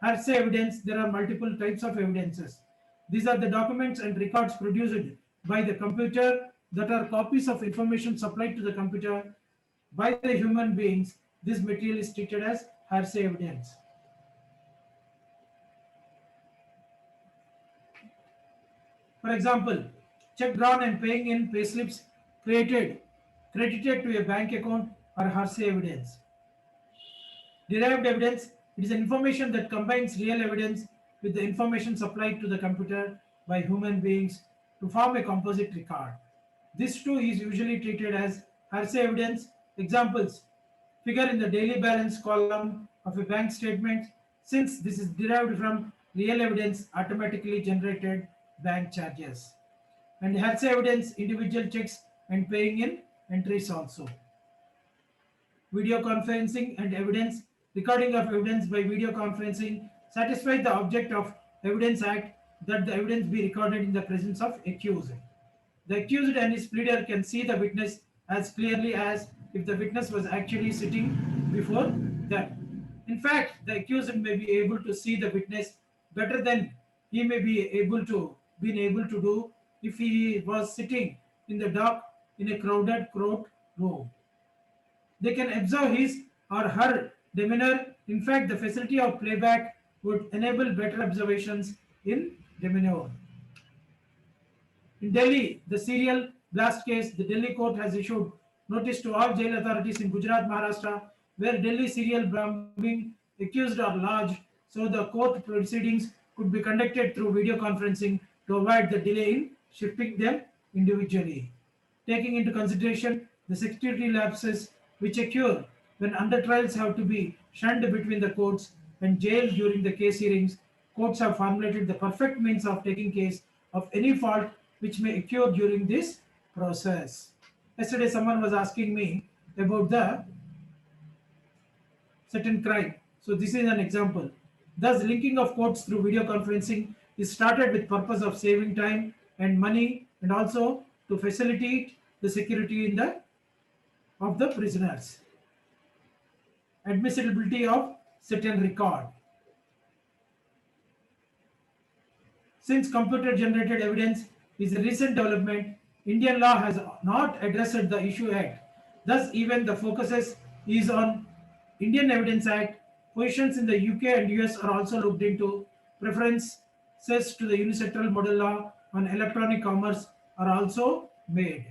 Hearsay evidence, there are multiple types of evidences. These are the documents and records produced by the computer that are copies of information supplied to the computer by the human beings. This material is treated as hearsay evidence. For example, check drawn and paying in payslips credited to a bank account are hearsay evidence. Derived evidence, it is information that combines real evidence with the information supplied to the computer by human beings to form a composite record. This too is usually treated as hearsay evidence. Examples, figure in the daily balance column of a bank statement, since this is derived from real evidence automatically generated bank charges. And hearsay evidence, individual checks and paying in entries also. Video conferencing and evidence, recording of evidence by video conferencing satisfies the object of Evidence Act that the evidence be recorded in the presence of accused. The accused and his pleader can see the witness as clearly as if the witness was actually sitting before them. In fact, the accused may be able to see the witness better than he may be able to do if he was sitting in the dark in a crowded court room. They can observe his or her demeanor. In fact, the facility of playback would enable better observations in demeanor. In Delhi, the serial blast case, the Delhi court has issued notice to all jail authorities in Gujarat, Maharashtra, where Delhi serial bombing accused are lodged, so the court proceedings could be conducted through video conferencing to avoid the delay in shifting them individually. Taking into consideration the security lapses which occur when under trials have to be shunned between the courts and jailed during the case hearings. Courts have formulated the perfect means of taking case of any fault which may occur during this process. Yesterday, someone was asking me about the certain crime. So this is an example. Thus, linking of courts through video conferencing is started with purpose of saving time and money, and also to facilitate the security in the of the prisoners. Admissibility of certain record. Since computer generated evidence is a recent development, Indian law has not addressed the issue yet. Thus, even the focuses is on Indian Evidence Act. Positions in the UK and US are also looked into. Preferences to the unilateral model law on electronic commerce are also made.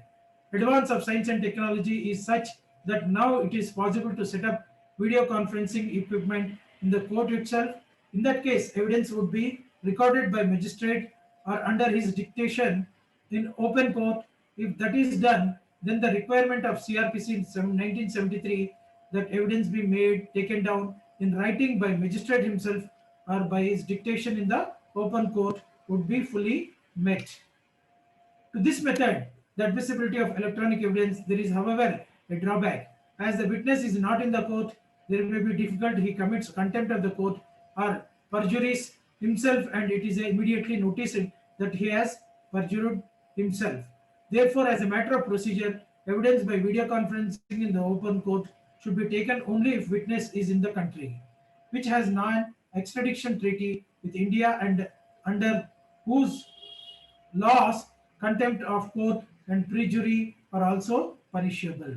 Advance of science and technology is such that now it is possible to set up video conferencing equipment in the court itself. In that case, evidence would be recorded by magistrate or under his dictation in open court. If that is done, then the requirement of CRPC in 1973 that evidence be made taken down in writing by magistrate himself or by his dictation in the open court would be fully met. To this method, the admissibility of electronic evidence, there is, however, a drawback. As the witness is not in the court, there may be difficult he commits contempt of the court or perjuries himself, and it is immediately noticed that he has perjured himself. Therefore, as a matter of procedure, evidence by video conferencing in the open court should be taken only if witness is in the country, which has non-extradition treaty with India and under whose laws, contempt of court, and perjury are also punishable.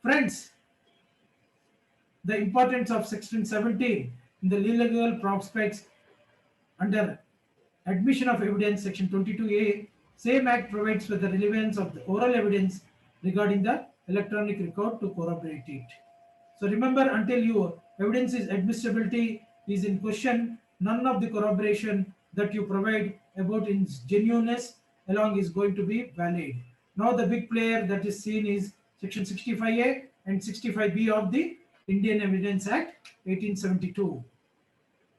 Friends, the importance of Section 17 in the legal prospects under admission of evidence, Section 22A, same act provides for the relevance of the oral evidence regarding the electronic record to corroborate it. So remember, until your evidence is admissibility is in question, none of the corroboration that you provide about its genuineness along is going to be valid. Now the big player that is seen is Section 65A and 65B of the Indian Evidence Act 1872.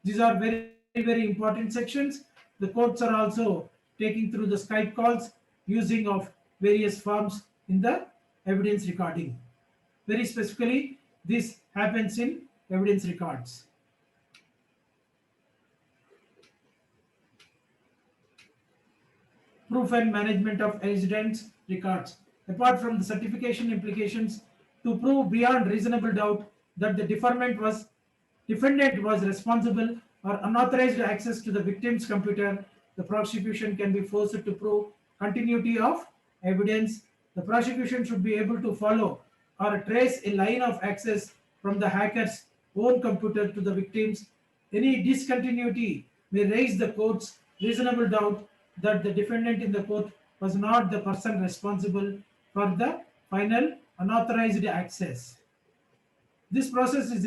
These are very, very important sections. The courts are also taking through the Skype calls using of various forms in the evidence recording. Very specifically, this happens in evidence records. Proof and management of evidence records. Apart from the certification implications, to prove beyond reasonable doubt that the defendant was responsible or unauthorized access to the victim's computer, the prosecution can be forced to prove continuity of evidence. The prosecution should be able to follow or trace a line of access from the hacker's own computer to the victims. Any discontinuity may raise the court's reasonable doubt that the defendant in the court was not the person responsible for the final unauthorized access. This process is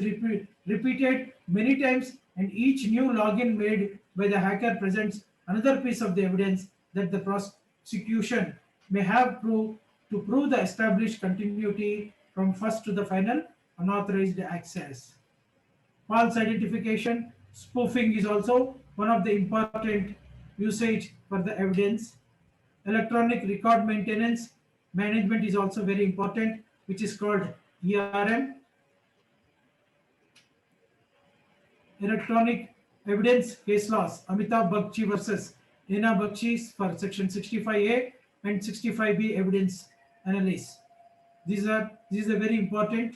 repeated many times, and each new login made by the hacker presents another piece of the evidence that the prosecution may have to prove the established continuity from first to the final unauthorized access. False identification, spoofing is also one of the important usage for the evidence. Electronic record maintenance management is also very important, which is called ERM. Electronic evidence case laws, Amitabh Bagchi versus Hena Bagchi for section 65A and 65B evidence analysis. These are very important.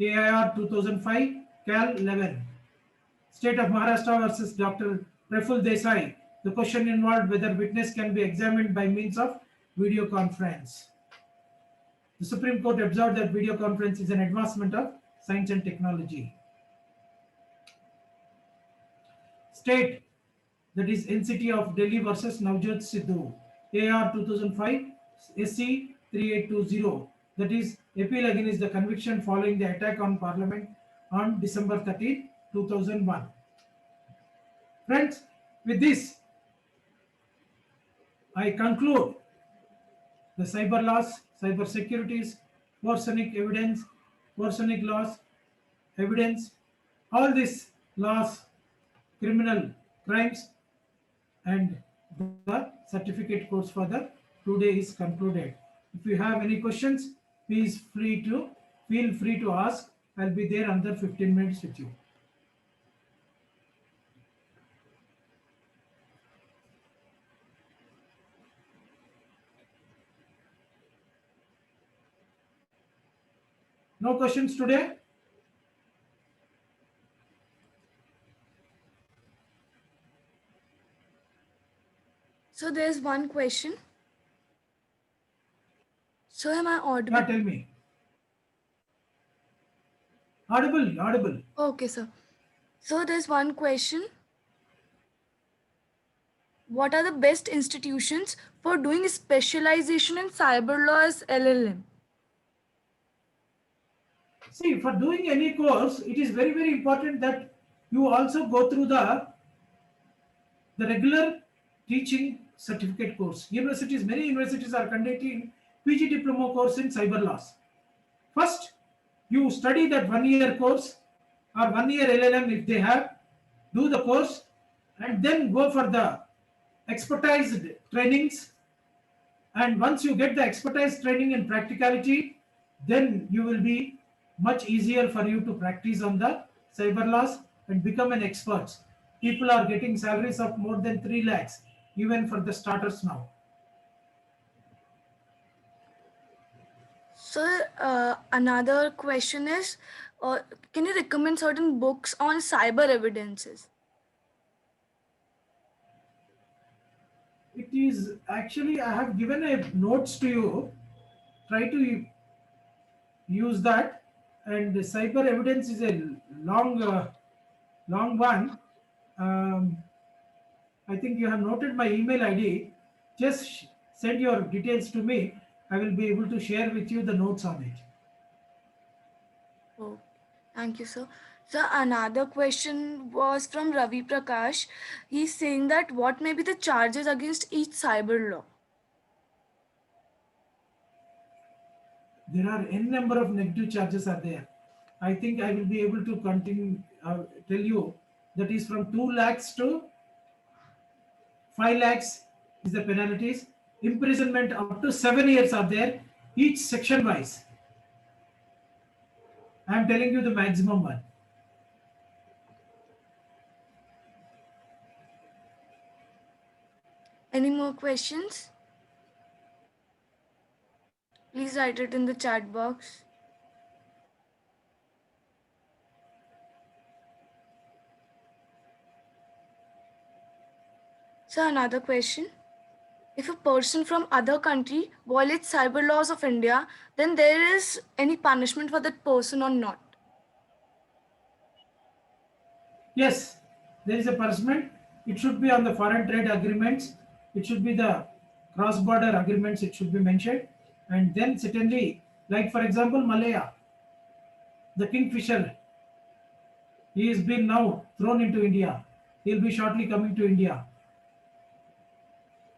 AIR 2005, Cal 11. State of Maharashtra versus Dr. Praful Desai. The question involved whether witness can be examined by means of video conference. The Supreme Court observed that video conference is an advancement of science and technology. State, that is NCT of Delhi versus Navjot Sidhu. AR 2005, SC 3820. That is appeal against the conviction following the attack on Parliament on December 13, 2001. Friends, with this, I conclude the cyber laws, cyber securities, forensic evidence, forensic laws, evidence, all these laws, criminal crimes, and the certificate course for the today is concluded. If you have any questions, please feel free to ask. I'll be there under 15 minutes with you. No questions today? So there's one question. So am I audible? Yeah, tell me. Audible, audible. Okay, sir. So there's one question. What are the best institutions for doing specialization in cyber law as LLM? See, for doing any course, it is very, very important that you also go through the regular teaching certificate course. Universities, many universities are conducting PG diploma course in cyber laws. First, you study that 1 year course or 1 year LLM if they have, do the course, and then go for the expertized trainings. And once you get the expertise training in practicality, then you will be much easier for you to practice on the cyber laws and become an expert. People are getting salaries of more than 3 lakhs, even for the starters now. So another question is, can you recommend certain books on cyber evidences? It is actually, I have given a notes to you. Try to use that. And the cyber evidence is a long one. Um, I think you have noted my email ID. Just send your details to me. I will be able to share with you the notes on it. Oh, thank you, sir. So another question was from Ravi Prakash. He's saying that what may be the charges against each cyber law? There are n number of negative charges are there. I think I will be able to continue tell you that is from 2 lakhs to 5 lakhs is the penalties. Imprisonment up to 7 years are there, each section wise. I am telling you the maximum one. Any more questions? Please write it in the chat box. So another question. If a person from other country violates cyber laws of India, then there is any punishment for that person or not? Yes, there is a punishment. It should be on the foreign trade agreements. It should be the cross-border agreements. It should be mentioned, and then certainly, like for example, Malaya, the kingfisher, he is been now thrown into India. He will be shortly coming to India.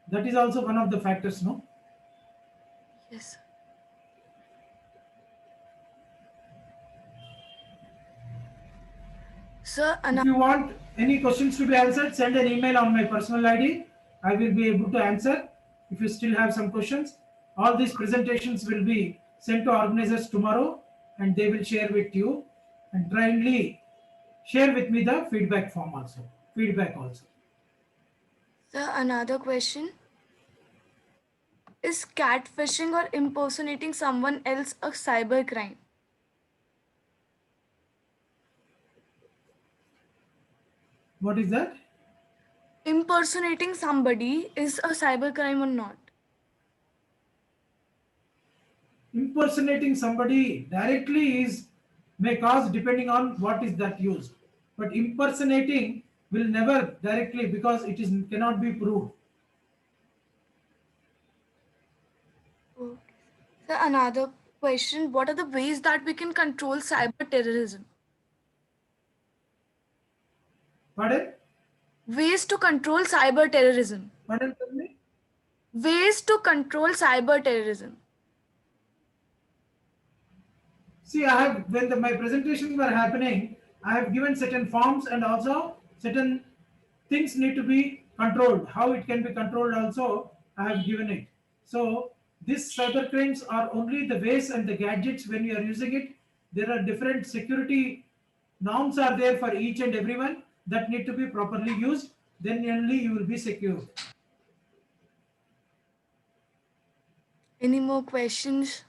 That is also one of the factors, no? Yes. So If you want any questions to be answered, send an email on my personal ID. I will be able to answer. If you still have some questions, all these presentations will be sent to organizers tomorrow and they will share with you. And kindly share with me the feedback form also. Feedback also. another question. Is catfishing or impersonating someone else a cyber crime? What is that? Impersonating somebody is a cyber crime or not? Impersonating somebody directly is may cause depending on what is that used. But impersonating will never directly because it is cannot be proved. Okay. So another question. What are the ways that we can control cyber terrorism? Pardon? Ways to control cyber terrorism. Pardon, tell me. Ways to control cyber terrorism. See, I have when my presentations were happening, I have given certain forms and also certain things need to be controlled. How it can be controlled also, I have given it. So these cyber crimes are only the ways and the gadgets when you are using it. There are different security norms are there for each and everyone that need to be properly used. Then only you will be secure. Any more questions?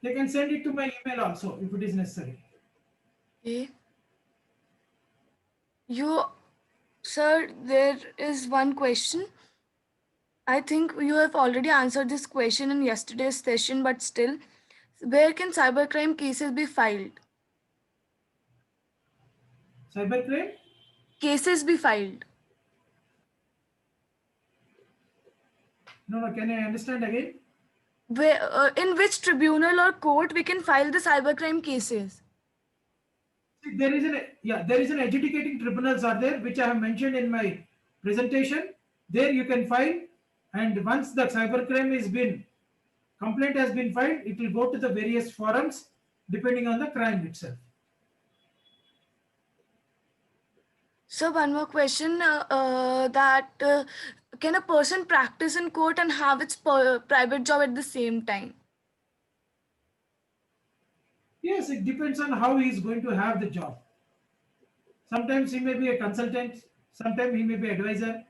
They can send it to my email also if it is necessary. Okay. You, sir, there is one question. I think you have already answered this question in yesterday's session, but still, where can cybercrime cases be filed? Cybercrime? Cases be filed. No, no. Can I understand again? Where, in which tribunal or court we can file the cybercrime cases? See, there is an adjudicating tribunals are there which I have mentioned in my presentation. There you can file, and once the cybercrime is been complaint has been filed, it will go to the various forums depending on the crime itself. So one more question that can a person practice in court and have its private job at the same time? Yes, it depends on how he is going to have the job. Sometimes he may be a consultant, sometimes he may be advisor,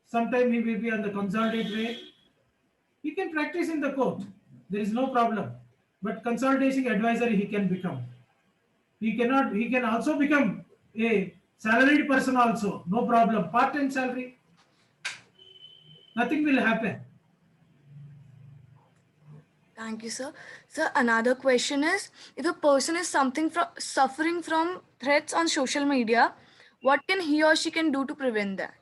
sometimes he may be on the consultant way. He can practice in the court. There is no problem. But consulting advisor he can become. He cannot. He can also become a salaried person also. No problem. Part-time salary. Nothing will happen. Thank you, sir. So another question is, if a person is suffering from threats on social media, what can he or she can do to prevent that?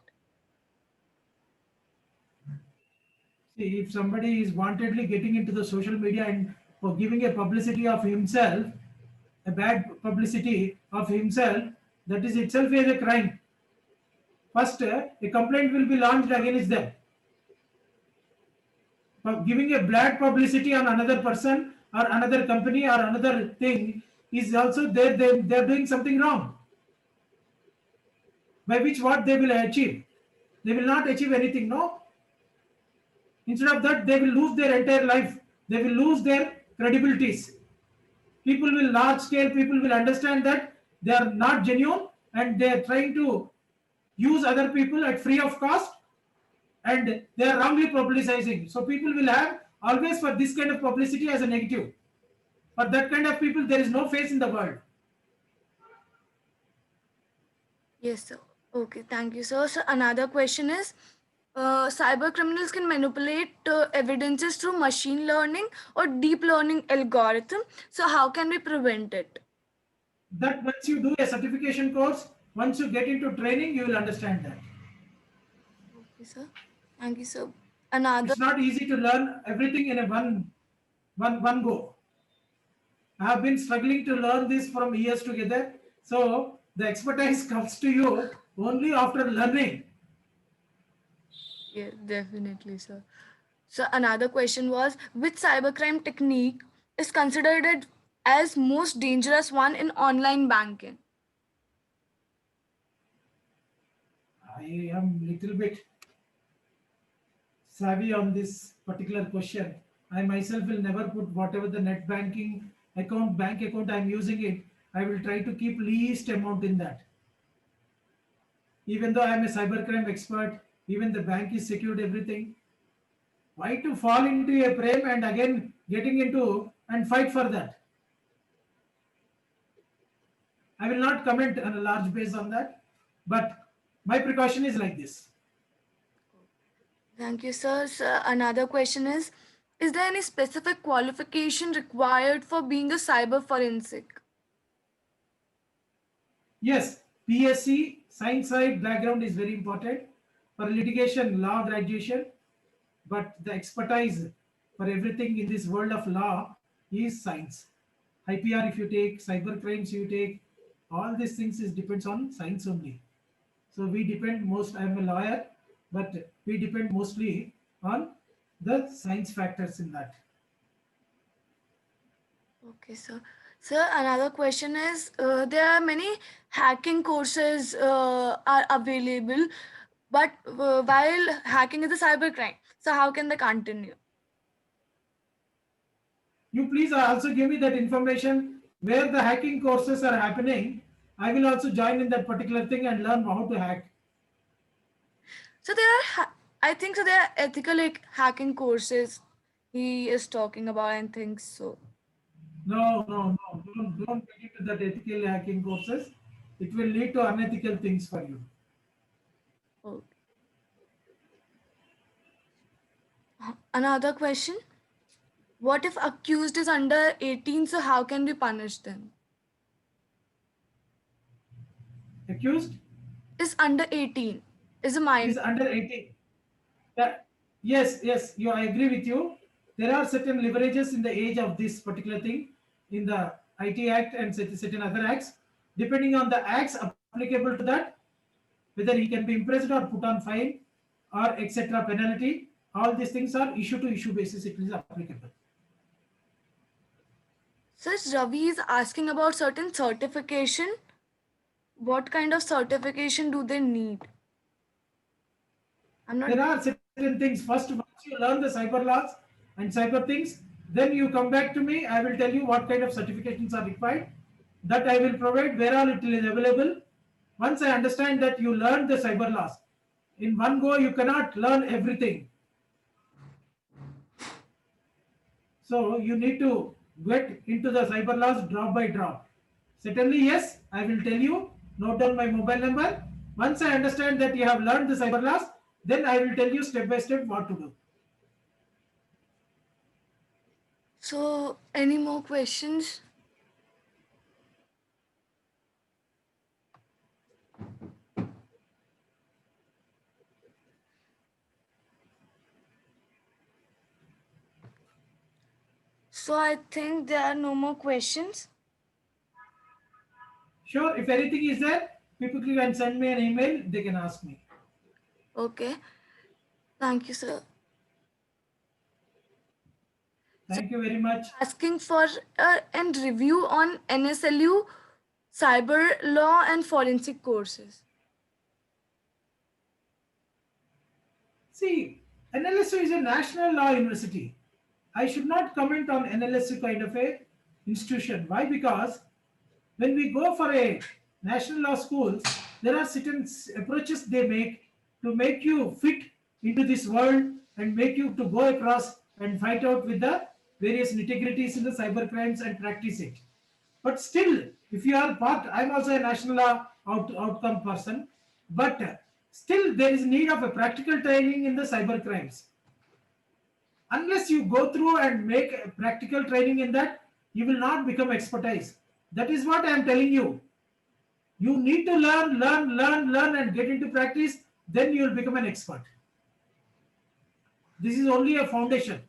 See, if somebody is wantedly getting into the social media and for giving a publicity of himself, a bad publicity of himself, that is itself is a crime. First, a complaint will be launched against them. For giving a bad publicity on another person or another company or another thing is also they're doing something wrong. By which what they will achieve? They will not achieve anything, no? Instead of that, they will lose their entire life. They will lose their credibilities. People will large scale, people will understand that they are not genuine and they are trying to use other people at free of cost and they are wrongly publicizing. So people will have always for this kind of publicity as a negative. For that kind of people, there is no face in the world. Yes, sir. Okay, thank you, sir. So another question is, cyber criminals can manipulate evidences through machine learning or deep learning algorithm. So how can we prevent it? That once you do a certification course, once you get into training, you will understand that. Okay, sir. Thank you, sir. Another. It's not easy to learn everything in a one go. I have been struggling to learn this from years together. So the expertise comes to you only after learning. Yes, definitely, sir. So another question was, which cybercrime technique is considered as most dangerous one in online banking? I am little bit savvy on this particular question. I myself will never put whatever the net banking account, bank account I'm using it. I will try to keep least amount in that. Even though I'm a cybercrime expert, even the bank is secured everything. Why to fall into a frame and again getting into and fight for that? I will not comment on a large base on that, but my precaution is like this. Thank you, sir. So another question is there any specific qualification required for being a cyber forensic? Yes, PSC, science side background is very important for litigation, law graduation, but the expertise for everything in this world of law is science. IPR if you take, cyber crimes you take, all these things is depends on science only. So we depend most. I'm a lawyer, but we depend mostly on the science factors in that. Okay, sir. Sir, another question is there are many hacking courses are available, but while hacking is a cybercrime, so how can they continue? You please also give me that information where the hacking courses are happening. I will also join in that particular thing and learn how to hack. So there are, I think so. There are ethical like hacking courses he is talking about and things so. No, no, no. Don't get into that ethical hacking courses. It will lead to unethical things for you. Oh. Another question: what if accused is under 18? So how can we punish them? Accused Is under 18? Is a minor? is under 18. That, yes, yes, I agree with you. There are certain leverages in the age of this particular thing in the IT Act and certain other acts. Depending on the acts applicable to that, whether he can be imprisoned or put on fine or etc. penalty, all these things are issue to issue basis. It is applicable. Since Ravi is asking about certain certification, what kind of certification do they need? I'm not. There are certain things. First, once you learn the cyber laws and cyber things, then you come back to me. I will tell you what kind of certifications are required. That I will provide where all it is available. Once I understand that you learned the cyber laws, in one go you cannot learn everything. So you need to get into the cyber laws drop by drop. Certainly, yes, I will tell you. Note down my mobile number. Once I understand that you have learned the cyber laws, then I will tell you step by step what to do. So, any more questions? So, I think there are no more questions. Sure, if anything is there, people can send me an email, they can ask me. Okay. Thank you, sir. So, Thank you very much. asking for a review on NSLU, cyber law, and forensic courses. See, NLSU is a national law university. I should not comment on NLSU kind of a institution. Why? Because when we go for a national law schools, there are certain approaches they make to make you fit into this world and make you to go across and fight out with the various nitty-gritties in the cyber crimes and practice it. But still, if you are part, I'm also a national law outcome person, but still there is need of a practical training in the cyber crimes. Unless you go through and make a practical training in that, you will not become expertise. That is what I am telling you. You need to learn, and get into practice. Then you will become an expert. This is only a foundation.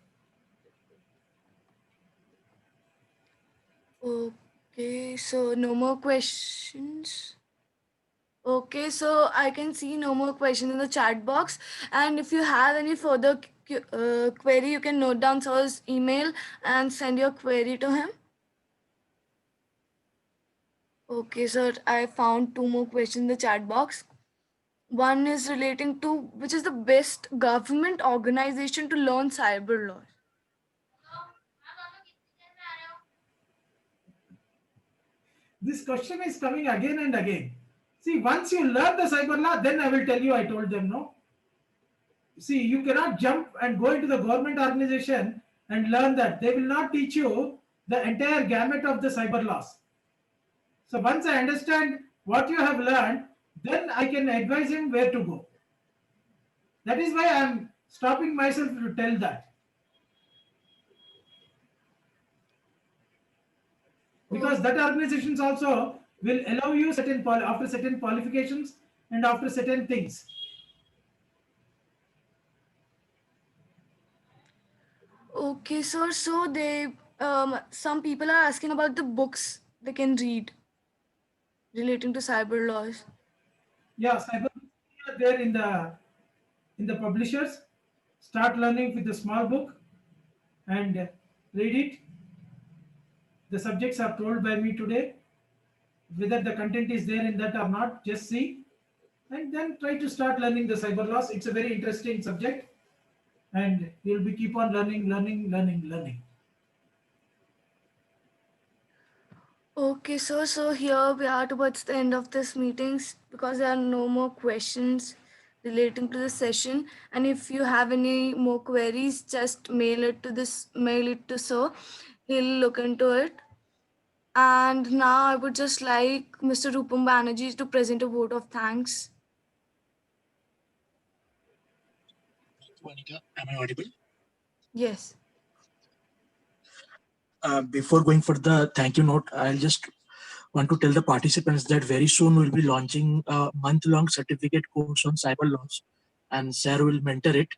Okay, so no more questions. Okay, so I can see no more questions in the chat box. And if you have any further query, you can note down sir's email and send your query to him. Okay, sir, I found two more questions in the chat box. One is relating to which is the best government organization to learn cyber law. This question is coming again and again. See, once you learn the cyber law, then I will tell you. I told them no. See, you cannot jump and go into the government organization and learn that. They will not teach you the entire gamut of the cyber laws. So once I understand what you have learned, then I can advise him where to go. That is why I am stopping myself to tell that. Because that organizations also will allow you certain after certain qualifications and after certain things. Okay, sir. So they Some people are asking about the books they can read relating to cyber laws. Yeah, cyber are there in the publishers. Start learning with a small book and read it. The subjects are told by me today. Whether the content is there in that or not, just see and then try to start learning the cyber laws. It's a very interesting subject, and you'll be keep on learning. Okay, so here we are towards the end of this meetings because there are no more questions relating to the session. And if you have any more queries, just mail it to sir. He'll look into it. And now I would just like Mr. Rupam Banerjee to present a vote of thanks. Monica, am I audible? Yes. Before going for the thank you note, I'll just want to tell the participants that very soon we'll be launching a month-long certificate course on cyber laws, and Sir will mentor it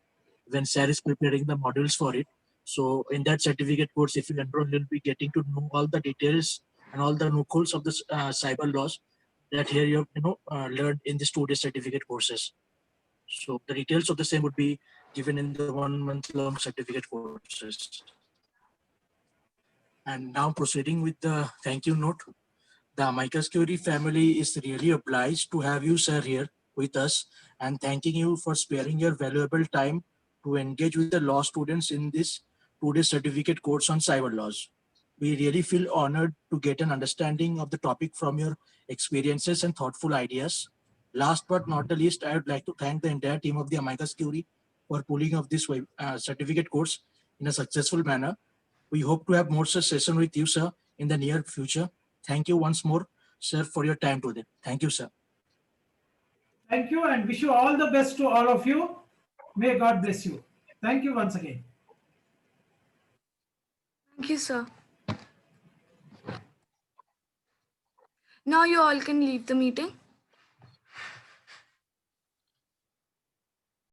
when Sir is preparing the modules for it. So in that certificate course, if you enroll, you'll be getting to know all the details and all the loopholes of the cyber laws that here you have learned in this 2-day certificate courses. So the details of the same would be given in the 1-month long certificate courses. And now proceeding with the thank you note. The Amicus Curie family is really obliged to have you, sir, here with us and thanking you for sparing your valuable time to engage with the law students in this 2-day certificate course on cyber laws. We really feel honored to get an understanding of the topic from your experiences and thoughtful ideas. Last but not the least, I would like to thank the entire team of the Amicus Curie for pulling off this certificate course in a successful manner. We hope to have more such session with you, sir, in the near future. Thank you once more, sir, for your time today. Thank you, sir. Thank you and wish you all the best to all of you. May God bless you. Thank you once again. Thank you, sir. Now you all can leave the meeting.